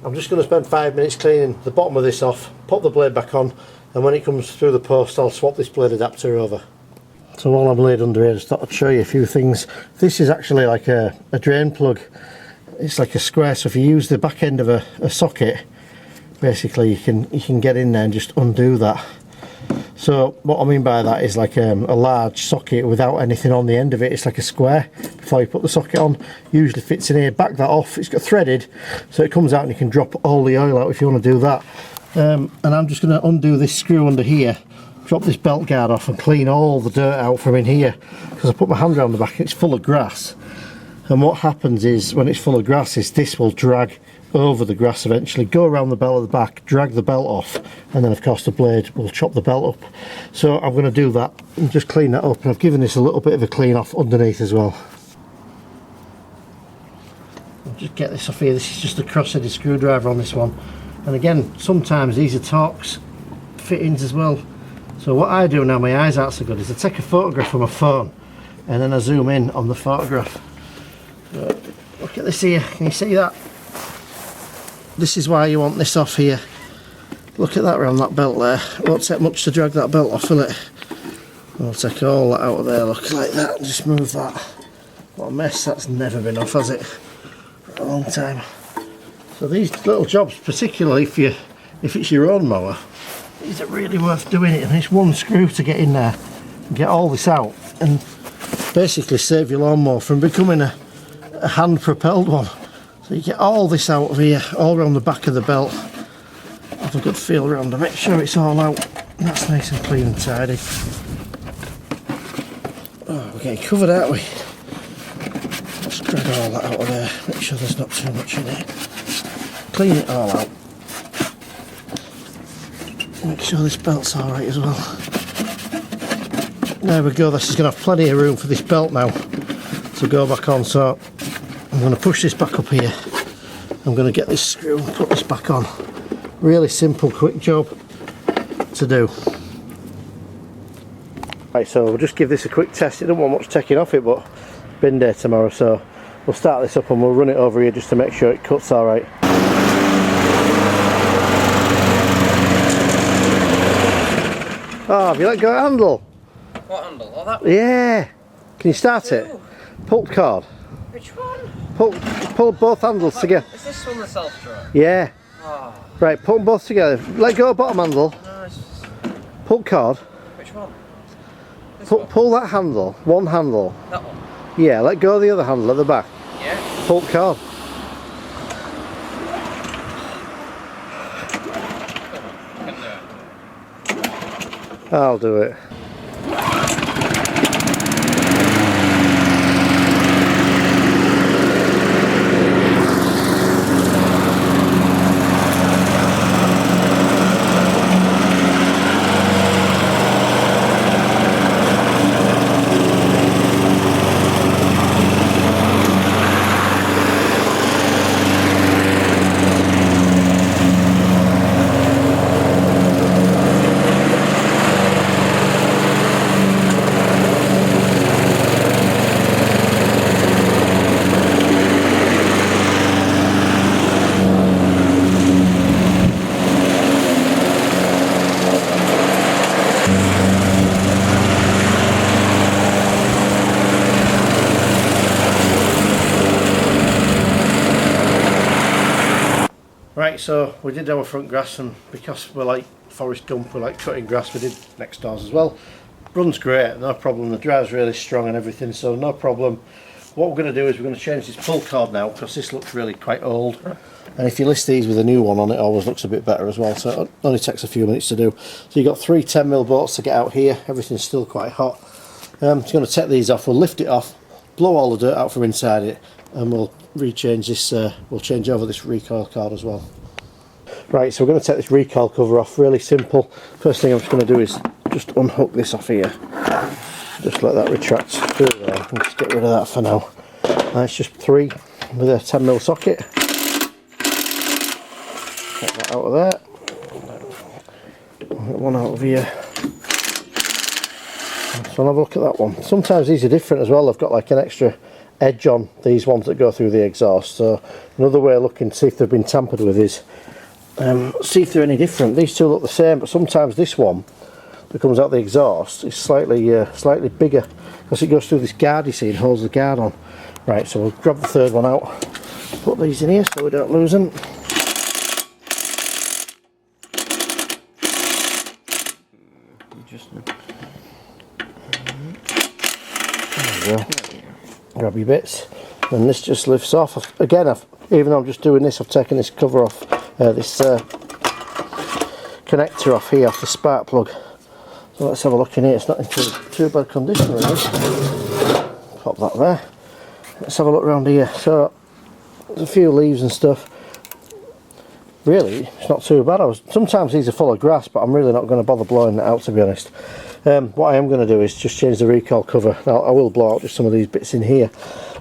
I'm just going to spend 5 minutes cleaning the bottom of this off, pop the blade back on, and when it comes through the post I'll swap this blade adapter over. So while I'm laid under here, I just thought I'd show you a few things. This is actually like a drain plug. It's like a square, so if you use the back end of a socket, basically you can get in there and just undo that. So what I mean by that is like a large socket without anything on the end of it. It's like a square before you put the socket on. Usually fits in here. Back that off. It's got threaded, so it comes out and you can drop all the oil out if you want to do that. And I'm just going to undo this screw under here, drop this belt guard off and clean all the dirt out from in here, because I put my hand around the back and it's full of grass. And what happens is when it's full of grass is this will drag over the grass eventually, go around the belt at the back, drag the belt off, and then of course the blade will chop the belt up. So I'm going to do that and just clean that up, and I've given this a little bit of a clean off underneath as well. I'll just get this off here. This is just a cross-headed screwdriver on this one, and again sometimes these are Torx fittings as well. So what I do now, my eyes aren't so good, is I take a photograph from my phone and then I zoom in on the photograph. So, look at this here, can you see that? This is why you want this off here. Look at that around that belt there. It won't take much to drag that belt off, will it? I'll take all that out of there, look, like that, and just move that. What a mess, that's never been off, has it? For a long time. So these little jobs, particularly if it's your own mower, these are really worth doing it, and it's one screw to get in there and get all this out and basically save your lawnmower from becoming a hand propelled one. So you get all this out of here, all around the back of the belt. Have a good feel around to make sure it's all out. That's nice and clean and tidy. Oh, we're getting covered, aren't we? Just drag all that out of there, make sure there's not too much in it. Clean it all out. Make sure this belt's alright as well. There we go, this is going to have plenty of room for this belt now to go back on. So I'm going to push this back up here. I'm going to get this screw and put this back on. Really simple, quick job to do. Right, so we'll just give this a quick test. It don't want much taking off it, but bin day tomorrow, so we'll start this up and we'll run it over here just to make sure it cuts alright. Oh, have you let go of the handle? What handle? Oh, that one? Yeah. Can you start it? Pull the cord. Which one? Pull both handles together. Is this one the self-drawer? Yeah. Oh. Right, put them both together. Let go of bottom handle. No, it's just... Pull cord. Which one? Pull that handle. One handle. That one? Yeah, let go of the other handle at the back. Yeah. Pull the cord. I'll do it. Right, so we did our front grass, and because we're like Forrest Gump, we like cutting grass, we did next doors as well. Runs great, no problem. The drive's really strong and everything, so no problem. What we're going to do is we're going to change this pull cord now, because this looks really quite old. And if you list these with a new one on, it always looks a bit better as well, so it only takes a few minutes to do. So you've got 3 10mm bolts to get out here. Everything's still quite hot. Just going to take these off. We'll lift it off, blow all the dirt out from inside it, and we'll rechange this. We'll change over this recoil cord as well. Right, so we're going to take this recoil cover off. Really simple. First thing I'm just going to do is just unhook this off here. Just let that retract through there. And just get rid of that for now. It's just 3 with a 10mm socket. Get that out of there. I'll get one out of here. So I'll have a look at that one. Sometimes these are different as well. They've got like an extra edge on these ones that go through the exhaust. So another way of looking to see if they've been tampered with is see if they're any different. These two look the same, but sometimes this one that comes out the exhaust is slightly bigger because it goes through this guard, you see, and holds the guard on. Right, so we'll grab the third one out, put these in here so we don't lose them. There we go. Grab your bits, and this just lifts off. Again, even though I'm just doing this, I've taken this cover off, this connector off here, off the spark plug. So let's have a look in here. It's not in too bad condition really. Pop that there. Let's have a look around here. So there's a few leaves and stuff. Really, it's not too bad. Sometimes these are full of grass, but I'm really not going to bother blowing that out, to be honest. What I am going to do is just change the recoil cover. Now I will blow out just some of these bits in here,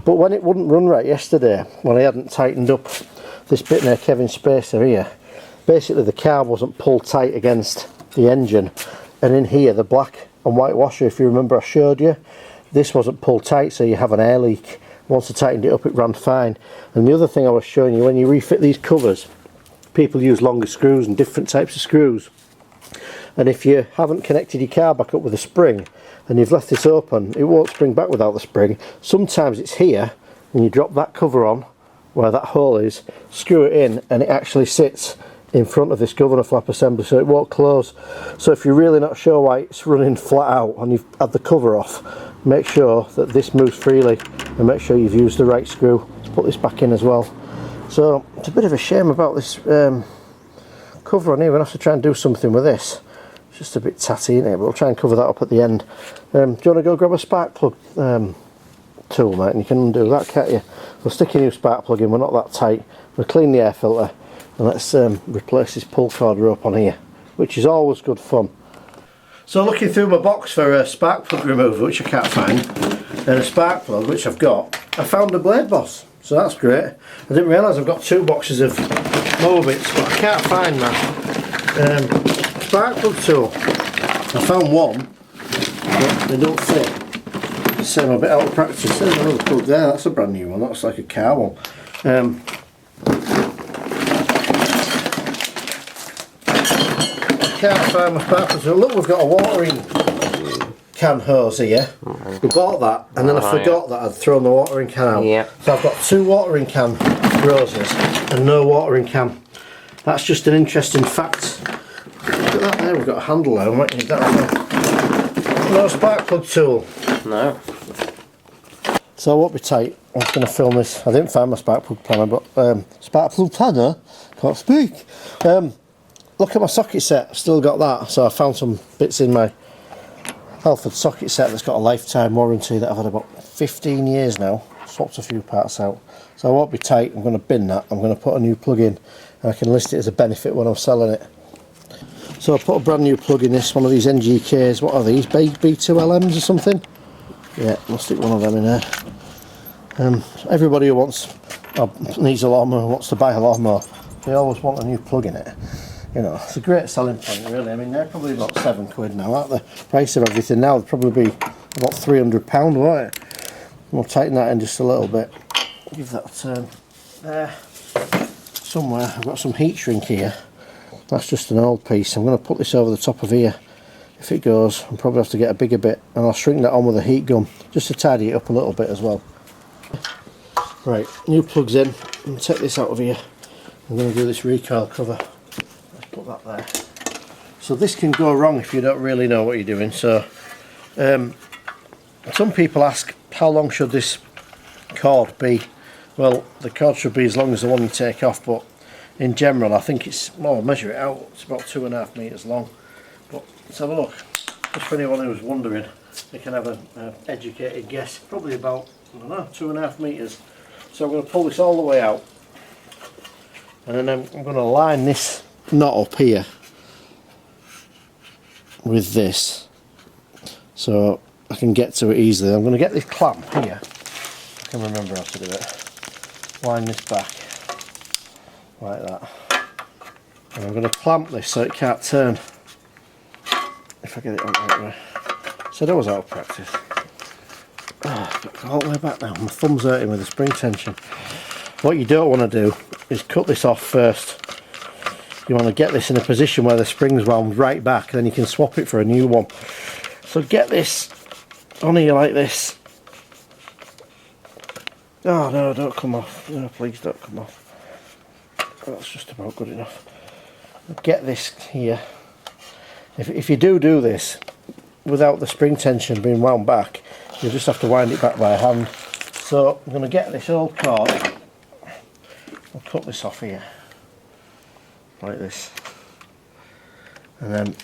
but when it wouldn't run right yesterday, when I hadn't tightened up this bit near Kevin's spacer here, basically the carb wasn't pulled tight against the engine, and in here the black and white washer, if you remember I showed you, this wasn't pulled tight, so you have an air leak. Once I tightened it up, it ran fine. And the other thing I was showing you, when you refit these covers, people use longer screws and different types of screws, and if you haven't connected your car back up with a spring and you've left this open, it won't spring back without the spring. Sometimes it's here, and you drop that cover on where that hole is, screw it in, and it actually sits in front of this governor flap assembly, so it won't close. So if you're really not sure why it's running flat out and you've had the cover off, make sure that this moves freely, and make sure you've used the right screw to put this back in as well. So it's a bit of a shame about this cover on here. We're going to have to try and do something with this. It's just a bit tatty in here, but we'll try and cover that up at the end. Do you want to go grab a spark plug tool, mate, and you can undo that, can't you? We'll stick a new spark plug in, we're not that tight. We'll clean the air filter, and let's replace this pull cord rope on here, which is always good fun. So looking through my box for a spark plug remover, which I can't find, and a spark plug, which I've got, I found a blade boss. So that's great. I didn't realise I've got 2 boxes of mower bits, but I can't find that spark plug tool. I found one, but they don't fit. So I'm a bit out of practice. There's another plug there. That's a brand new one. That's like a car one. I can't find my spark plug tool. Look, we've got a watering can hose here. We bought that, and then I forgot that I'd thrown the watering can out. Yep. So I've got 2 watering can roses and no watering can. That's just an interesting fact. Look at that there, we've got a handle there. I might need that as well. No spark plug tool. No. So I won't be tight. I'm just going to film this. I didn't find my spark plug planner, but spark plug planner? Can't speak. Look at my socket set. I've still got that. So I found some bits in my Halford socket set that's got a lifetime warranty that I've had about 15 years now. Swapped a few parts out. So I won't be tight. I'm going to bin that. I'm going to put a new plug in, and I can list it as a benefit when I'm selling it. So I put a brand new plug in this, one of these NGKs. What are these? B2LMs or something? Yeah, I'll stick one of them in there. Everybody who needs a lawnmower, wants to buy a lawnmower, they always want a new plug in it. You know, it's a great selling point, really. I mean, they're probably about £7 now, aren't they? The price of everything now would probably be about £300, won't it? We'll tighten that in just a little bit. Give that a turn. There. Somewhere, I've got some heat shrink here. That's just an old piece. I'm going to put this over the top of here. If it goes, I'll probably have to get a bigger bit, and I'll shrink that on with a heat gun, just to tidy it up a little bit as well. Right, new plugs in. I'm going to take this out of here. I'm going to do this recoil cover. Put that there. So this can go wrong if you don't really know what you're doing. So some people ask, how long should this cord be? Well, the cord should be as long as the one you take off, but in general I think it's, well, I'll measure it out, it's about 2.5 metres long. But let's have a look, just for anyone who's wondering, they can have an educated guess. Probably about, I don't know, 2.5 metres. So I'm going to pull this all the way out, and then I'm going to line this knot up here with this, so I can get to it easily. I'm going to get this clamp here. I can remember how to do it. Line this back like that, and I'm going to clamp this so it can't turn. If I get it on the right way. So that was out of practice. Oh, got all the way back now. My thumb's hurting with the spring tension. What you don't want to do is cut this off first. You want to get this in a position where the spring's wound right back, then you can swap it for a new one. So get this on here like this. Oh no, don't come off. No, please don't come off. That's just about good enough. Get this here. If you do this, without the spring tension being wound back, you just have to wind it back by hand. So I'm going to get this old cord, I'll cut this off here, like this, and then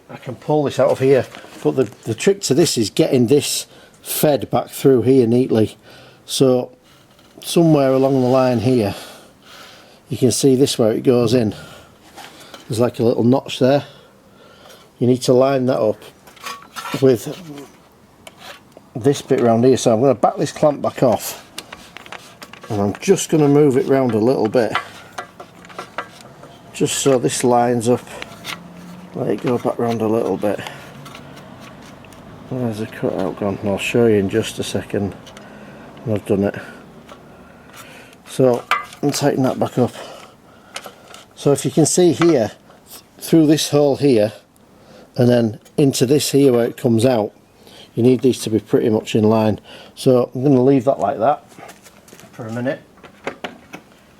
I can pull this out of here. But the trick to this is getting this fed back through here neatly. So somewhere along the line here, you can see this where it goes in. There's like a little notch there. You need to line that up with this bit around here. So I'm going to back this clamp back off, and I'm just going to move it round a little bit, just so this lines up. Let it go back round a little bit. Where's the cutout gone? I'll show you in just a second when I've done it. So and tighten that back up. So if you can see here, through this hole here and then into this here where it comes out, you need these to be pretty much in line. So I'm going to leave that like that for a minute.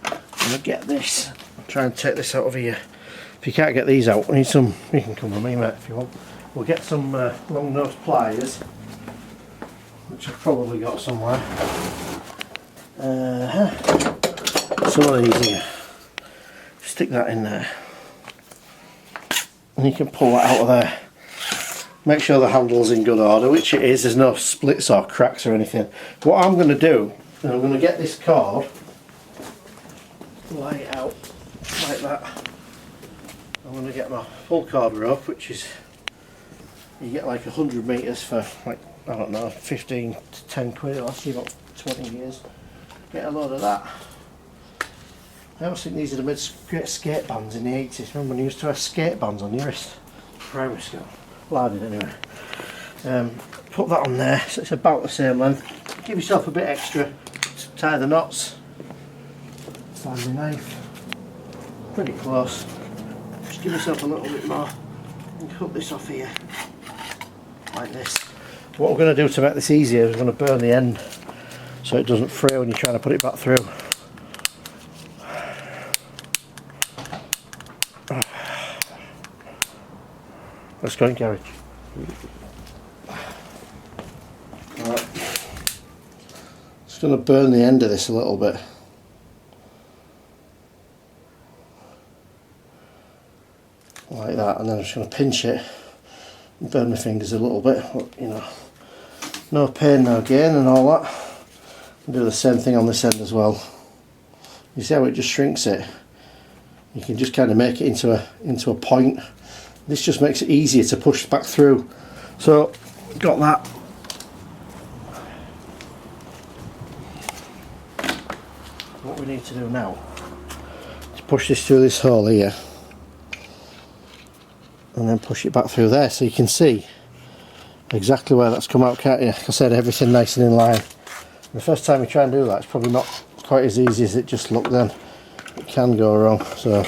I'm going to get this, try and take this out of here. If you can't get these out, I need some, you can come with me mate if you want. We'll get some long nose pliers, which I've probably got somewhere. Some of these here. Stick that in there. And you can pull that out of there. Make sure the handle's in good order, which it is. There's no splits or cracks or anything. What I'm going to do, is I'm going to get this cord, lay it out like that. I'm going to get my full cord rope, which is, you get like 100 metres for like, I don't know, 15 to 10 quid. It'll last you about 20 years. Get a load of that. I always think these are the great skate bands in the 80s. Remember when you used to have skate bands on your wrist? Primary school. Well, I did anyway. Put that on there, so it's about the same length. Give yourself a bit extra to tie the knots. Find the knife. Pretty close. Just give yourself a little bit more and cut this off here. Like this. What we're going to do to make this easier is we're going to burn the end so it doesn't fray when you're trying to put it back through. Let's go in garage. Right. Just going to burn the end of this a little bit. Like that, and then I'm just going to pinch it and burn my fingers a little bit. You know, no pain, no gain, and all that. And do the same thing on this end as well. You see how it just shrinks it? You can just kind of make it into a point. This just makes it easier to push back through. So, got that. What we need to do now is push this through this hole here, and then push it back through there, so you can see exactly where that's come out, can't you? Like I said, everything nice and in line. The first time you try and do that, it's probably not quite as easy as it just looked then. It can go wrong, so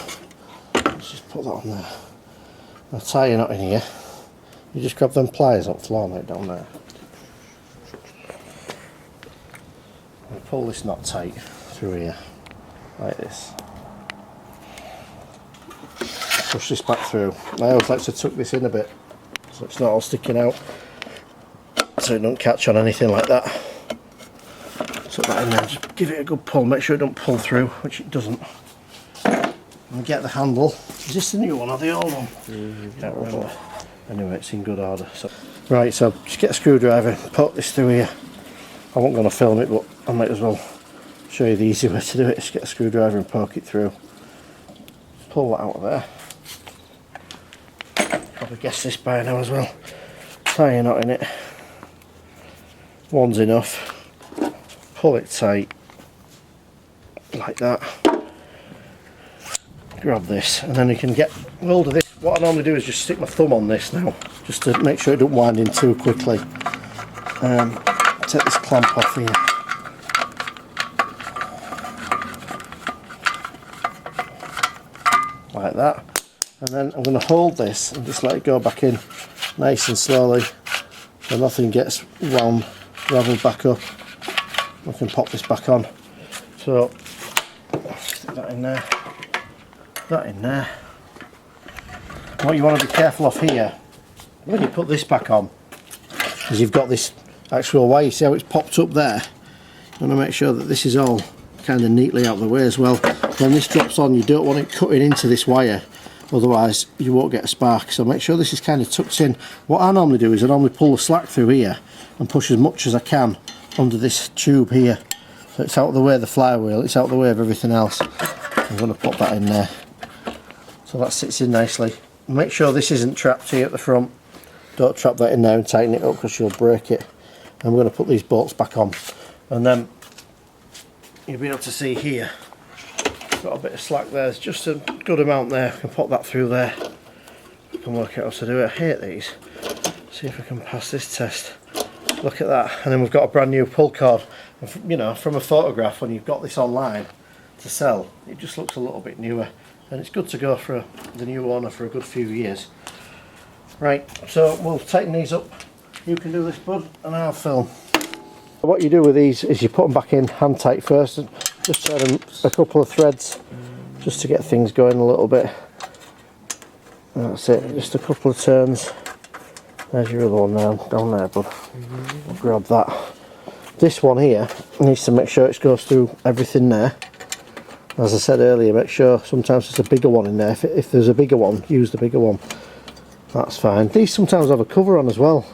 let's just put that on there. I'll tie your knot in here. You just grab them pliers up floor, mate, down there. And pull this knot tight through here, like this. Push this back through. I always like to tuck this in a bit, so it's not all sticking out, so it don't catch on anything like that. Tuck that in there, just give it a good pull, make sure it don't pull through, which it doesn't. And get the handle. Is this the new one or the old one? Can't remember. Anyway, it's in good order. So, right, so just get a screwdriver, poke this through here. I won't going to film it, but I might as well show you the easy way to do it. Just get a screwdriver and poke it through. Pull that out of there. Probably guessed this by now as well. Tie a knot in it. One's enough. Pull it tight, like that. Grab this, and then you can get hold of this. What I normally do is just stick my thumb on this now, just to make sure it don't wind in too quickly. Take this clamp off here. Like that. And then I'm going to hold this and just let it go back in nice and slowly so nothing gets ravelled back up. I can pop this back on. So, stick that in there. That in there. What you want to be careful of here when you put this back on, because you've got this actual wire, you see how it's popped up there? You want to make sure that this is all kind of neatly out of the way as well. When this drops on, you don't want it cutting into this wire, otherwise you won't get a spark. So make sure this is kind of tucked in. What I normally do is I normally pull the slack through here and push as much as I can under this tube here. So it's out of the way of the flywheel, it's out of the way of everything else. I'm going to pop that in there. So that sits in nicely. Make sure this isn't trapped here at the front. Don't trap that in there and tighten it up because you'll break it. And we're going to put these bolts back on. And then you'll be able to see here, got a bit of slack there, there's just a good amount there. I can pop that through there. I can work out how to do it. I hate these. See if I can pass this test. Look at that. And then we've got a brand new pull cord. And you know, from a photograph, when you've got this online to sell, it just looks a little bit newer. And it's good to go for the new owner for a good few years. Right, so we'll tighten these up. You can do this, bud, and I'll film. What you do with these is you put them back in hand tight first and just turn them a couple of threads just to get things going a little bit. That's it, just a couple of turns. There's your other one now, down there, bud. We'll grab that. This one here needs to make sure it goes through everything there. As I said earlier, make sure sometimes there's a bigger one in there. If there's a bigger one, use the bigger one. That's fine. These sometimes have a cover on as well.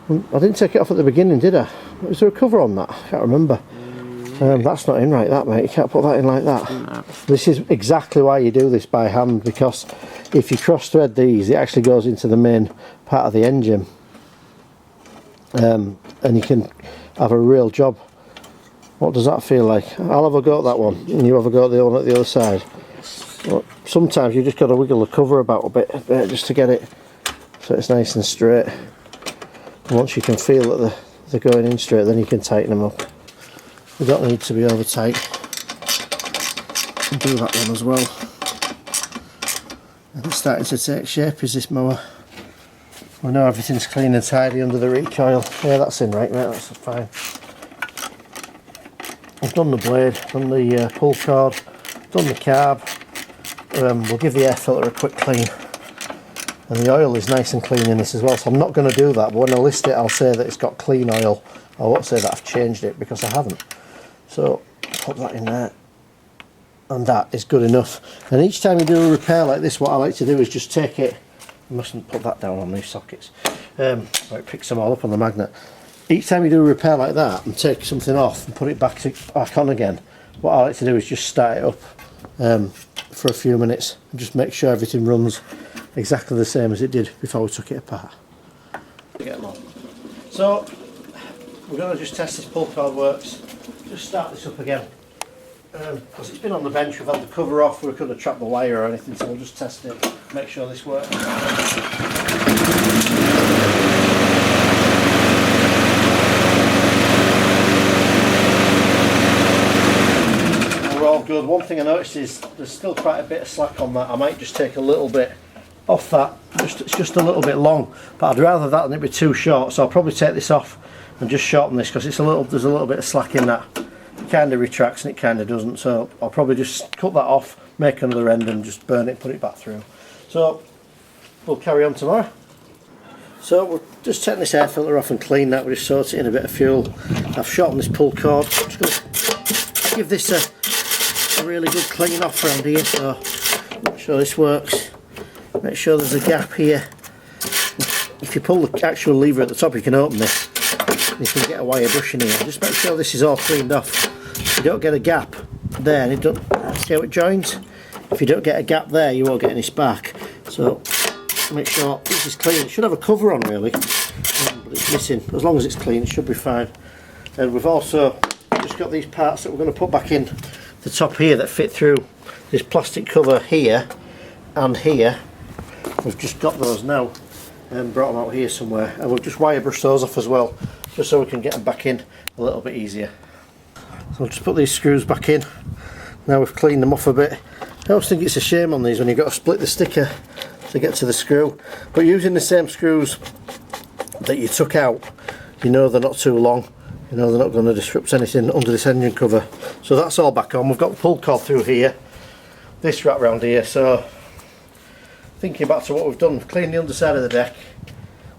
I didn't take it off at the beginning, did I? Was there a cover on that? I can't remember. That's not in right, that, mate. You can't put that in like that. No. This is exactly why you do this by hand, because if you cross thread these, it actually goes into the main part of the engine. And you can have a real job. What does that feel like? I'll have a go at that one, and you have a go at the one at the other side. But sometimes you just got to wiggle the cover about a bit just to get it so it's nice and straight. And once you can feel that they're going in straight, then you can tighten them up. They don't need to be over tight. And do that one as well. And it's starting to take shape, is this mower. We know everything's clean and tidy under the recoil. Yeah, that's in right, mate, that's fine. I've done the blade, done the pull cord, done the carb. We'll give the air filter a quick clean. And the oil is nice and clean in this as well, so I'm not going to do that, but when I list it I'll say that it's got clean oil. I won't say that I've changed it because I haven't. So pop that in there, and that is good enough. And each time you do a repair like this, what I like to do is just take it, you mustn't put that down on these sockets, it picks them all up on the magnet. Each time you do a repair like that and take something off and put it back on again, what I like to do is just start it up for a few minutes and just make sure everything runs exactly the same as it did before we took it apart. So we're going to just test this pull cord works. Just start this up again because it's been on the bench, we've had the cover off, we couldn't have trapped the wire or anything, so we'll just test it, make sure this works. All good. One thing I noticed is there's still quite a bit of slack on that. I might just take a little bit off that. It's just a little bit long, but I'd rather that than it be too short. So I'll probably take this off and just shorten this because there's a little bit of slack in that. It kind of retracts and it kind of doesn't. So I'll probably just cut that off, make another end, and just burn it, put it back through. So we'll carry on tomorrow. So we'll just take this air filter off and clean that. We'll just sort it in a bit of fuel. I've shortened this pull cord. I'm just going to give this a really good clean off around here, so make sure this works. Make sure there's a gap here. If you pull the actual lever at the top, you can open this. You can get a wire brush in here. Just make sure this is all cleaned off. If you don't get a gap there, and it don't see how it joins. If you don't get a gap there, you won't get any spark. So make sure this is clean. It should have a cover on really, but it's missing. As long as it's clean, it should be fine. And we've also just got these parts that we're going to put back in the top here that fit through this plastic cover here and here. We've just got those now and brought them out here somewhere, and we'll just wire brush those off as well, just so we can get them back in a little bit easier. So I'll just put these screws back in. Now we've cleaned them off a bit. I always think it's a shame on these when you've got to split the sticker to get to the screw, but using the same screws that you took out, you know they're not too long. You know they're not going to disrupt anything under this engine cover. So that's all back on. We've got the pull cord through here, this wrap round here, so thinking back to what we've done, we've cleaned the underside of the deck,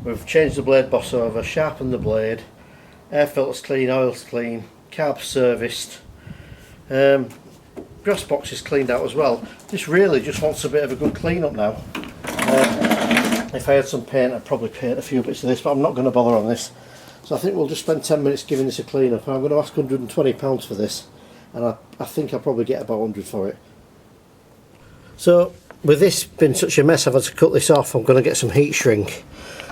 we've changed the blade boss over, sharpened the blade, air filter's clean, oil's clean, carb serviced, grass box is cleaned out as well. This really just wants a bit of a good clean up now. If I had some paint, I'd probably paint a few bits of this, but I'm not going to bother on this. So I think we'll just spend 10 minutes giving this a clean up. I'm going to ask £120 for this, and I think I'll probably get about 100 for it. So with this being such a mess, I've had to cut this off. I'm going to get some heat shrink.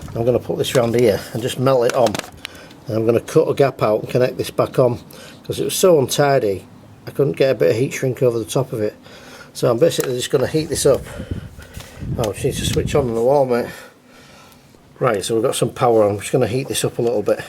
I'm going to put this round here and just melt it on. And I'm going to cut a gap out and connect this back on, because it was so untidy I couldn't get a bit of heat shrink over the top of it. So I'm basically just going to heat this up. Oh, I just need to switch on the wall, mate. Right, so we've got some power on. I'm just going to heat this up a little bit.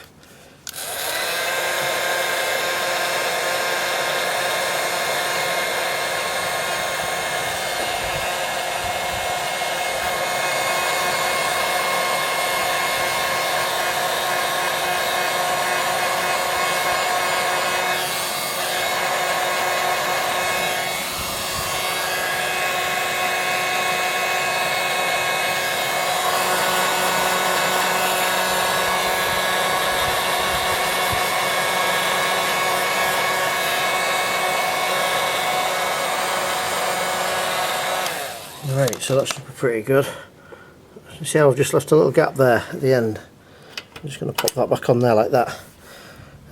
Right, so that should be pretty good. You see how I've just left a little gap there at the end? I'm just going to pop that back on there like that,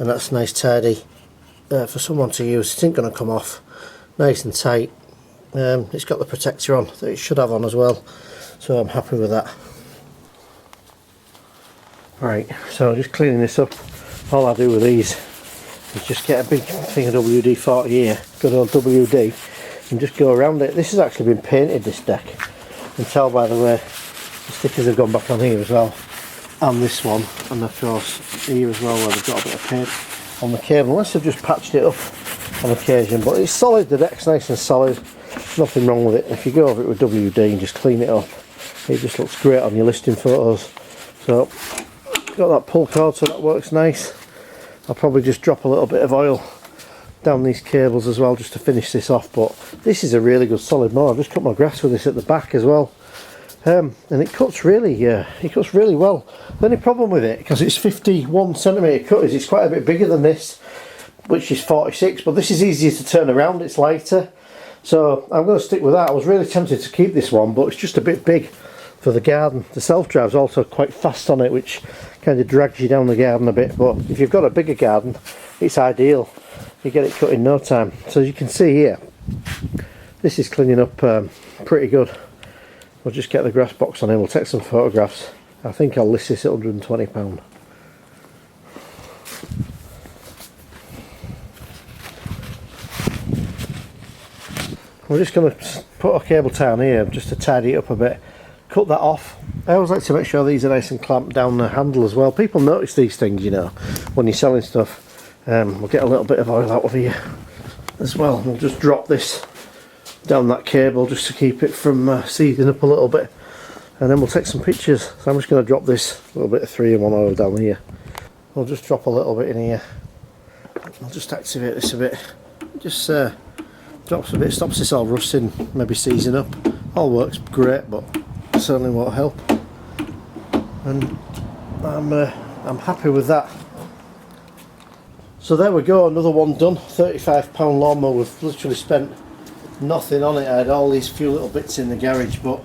and that's nice tidy for someone to use. It ain't going to come off, nice and tight. It's got the protector on that it should have on as well, so I'm happy with that. Right, so just cleaning this up. All I do with these is just get a big thing of WD-40 here, good old WD, and just go around it. This has actually been painted, this deck. You can tell by the way the stickers have gone back on here as well, and this one, and of course here as well where they've got a bit of paint on the cable, unless they've just patched it up on occasion. But it's solid, the deck's nice and solid, nothing wrong with it. If you go over it with WD and just clean it up, it just looks great on your listing photos. So got that pull cord, so that works nice. I'll probably just drop a little bit of oil down these cables as well just to finish this off. But this is a really good solid mower. I've just cut my grass with this at the back as well, and it cuts really well. The only problem with it, because it's 51cm cut, is it's quite a bit bigger than this, which is 46, but this is easier to turn around, it's lighter, so I'm going to stick with that. I was really tempted to keep this one, but it's just a bit big for the garden. The self-drive's also quite fast on it, which kind of drags you down the garden a bit, but if you've got a bigger garden, it's ideal. You get it cut in no time. So as you can see here, this is cleaning up pretty good. We'll just get the grass box on here, we'll take some photographs. I think I'll list this at £120. We're just going to put a cable tie on here just to tidy it up a bit. Cut that off. I always like to make sure these are nice and clamped down the handle as well. People notice these things, you know, when you're selling stuff. We'll get a little bit of oil out of here as well. We'll just drop this down that cable just to keep it from seething up a little bit, and then we'll take some pictures. So I'm just going to drop this little bit of 3-in-1 oil down here. We'll just drop a little bit in here. I'll just activate this a bit. Just drops a bit, stops this all rusting, maybe seizing up. All works great, but certainly won't help. And I'm happy with that. So there we go, another one done. £35 lawnmower. We've literally spent nothing on it. I had all these few little bits in the garage, but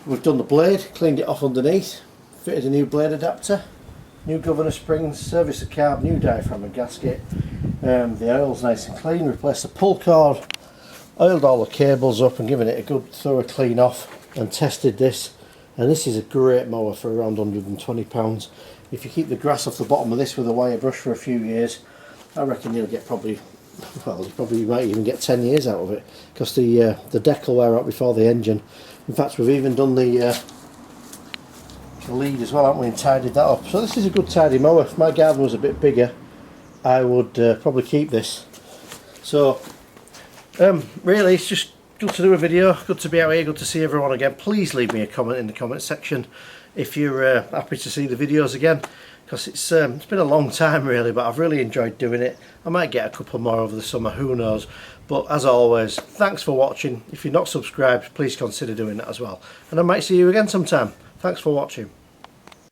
we've done the blade, cleaned it off underneath, fitted a new blade adapter, new governor springs, serviced the carb, new diaphragm and gasket. The oil's nice and clean, replaced the pull cord, oiled all the cables up and given it a good thorough clean off, and tested this. And this is a great mower for around £120. If you keep the grass off the bottom of this with a wire brush for a few years, I reckon you'll get probably you might even get 10 years out of it, because the deck will wear out before the engine. In fact, we've even done the lead as well, haven't we, and tidied that up. So this is a good tidy mower. If my garden was a bit bigger, I would probably keep this. So really, it's just good to do a video, good to be out here, good to see everyone again. Please leave me a comment in the comment section if you're happy to see the videos again, because it's been a long time really, but I've really enjoyed doing it. I might get a couple more over the summer, who knows. But as always, thanks for watching. If you're not subscribed, please consider doing that as well, and I might see you again sometime. Thanks for watching.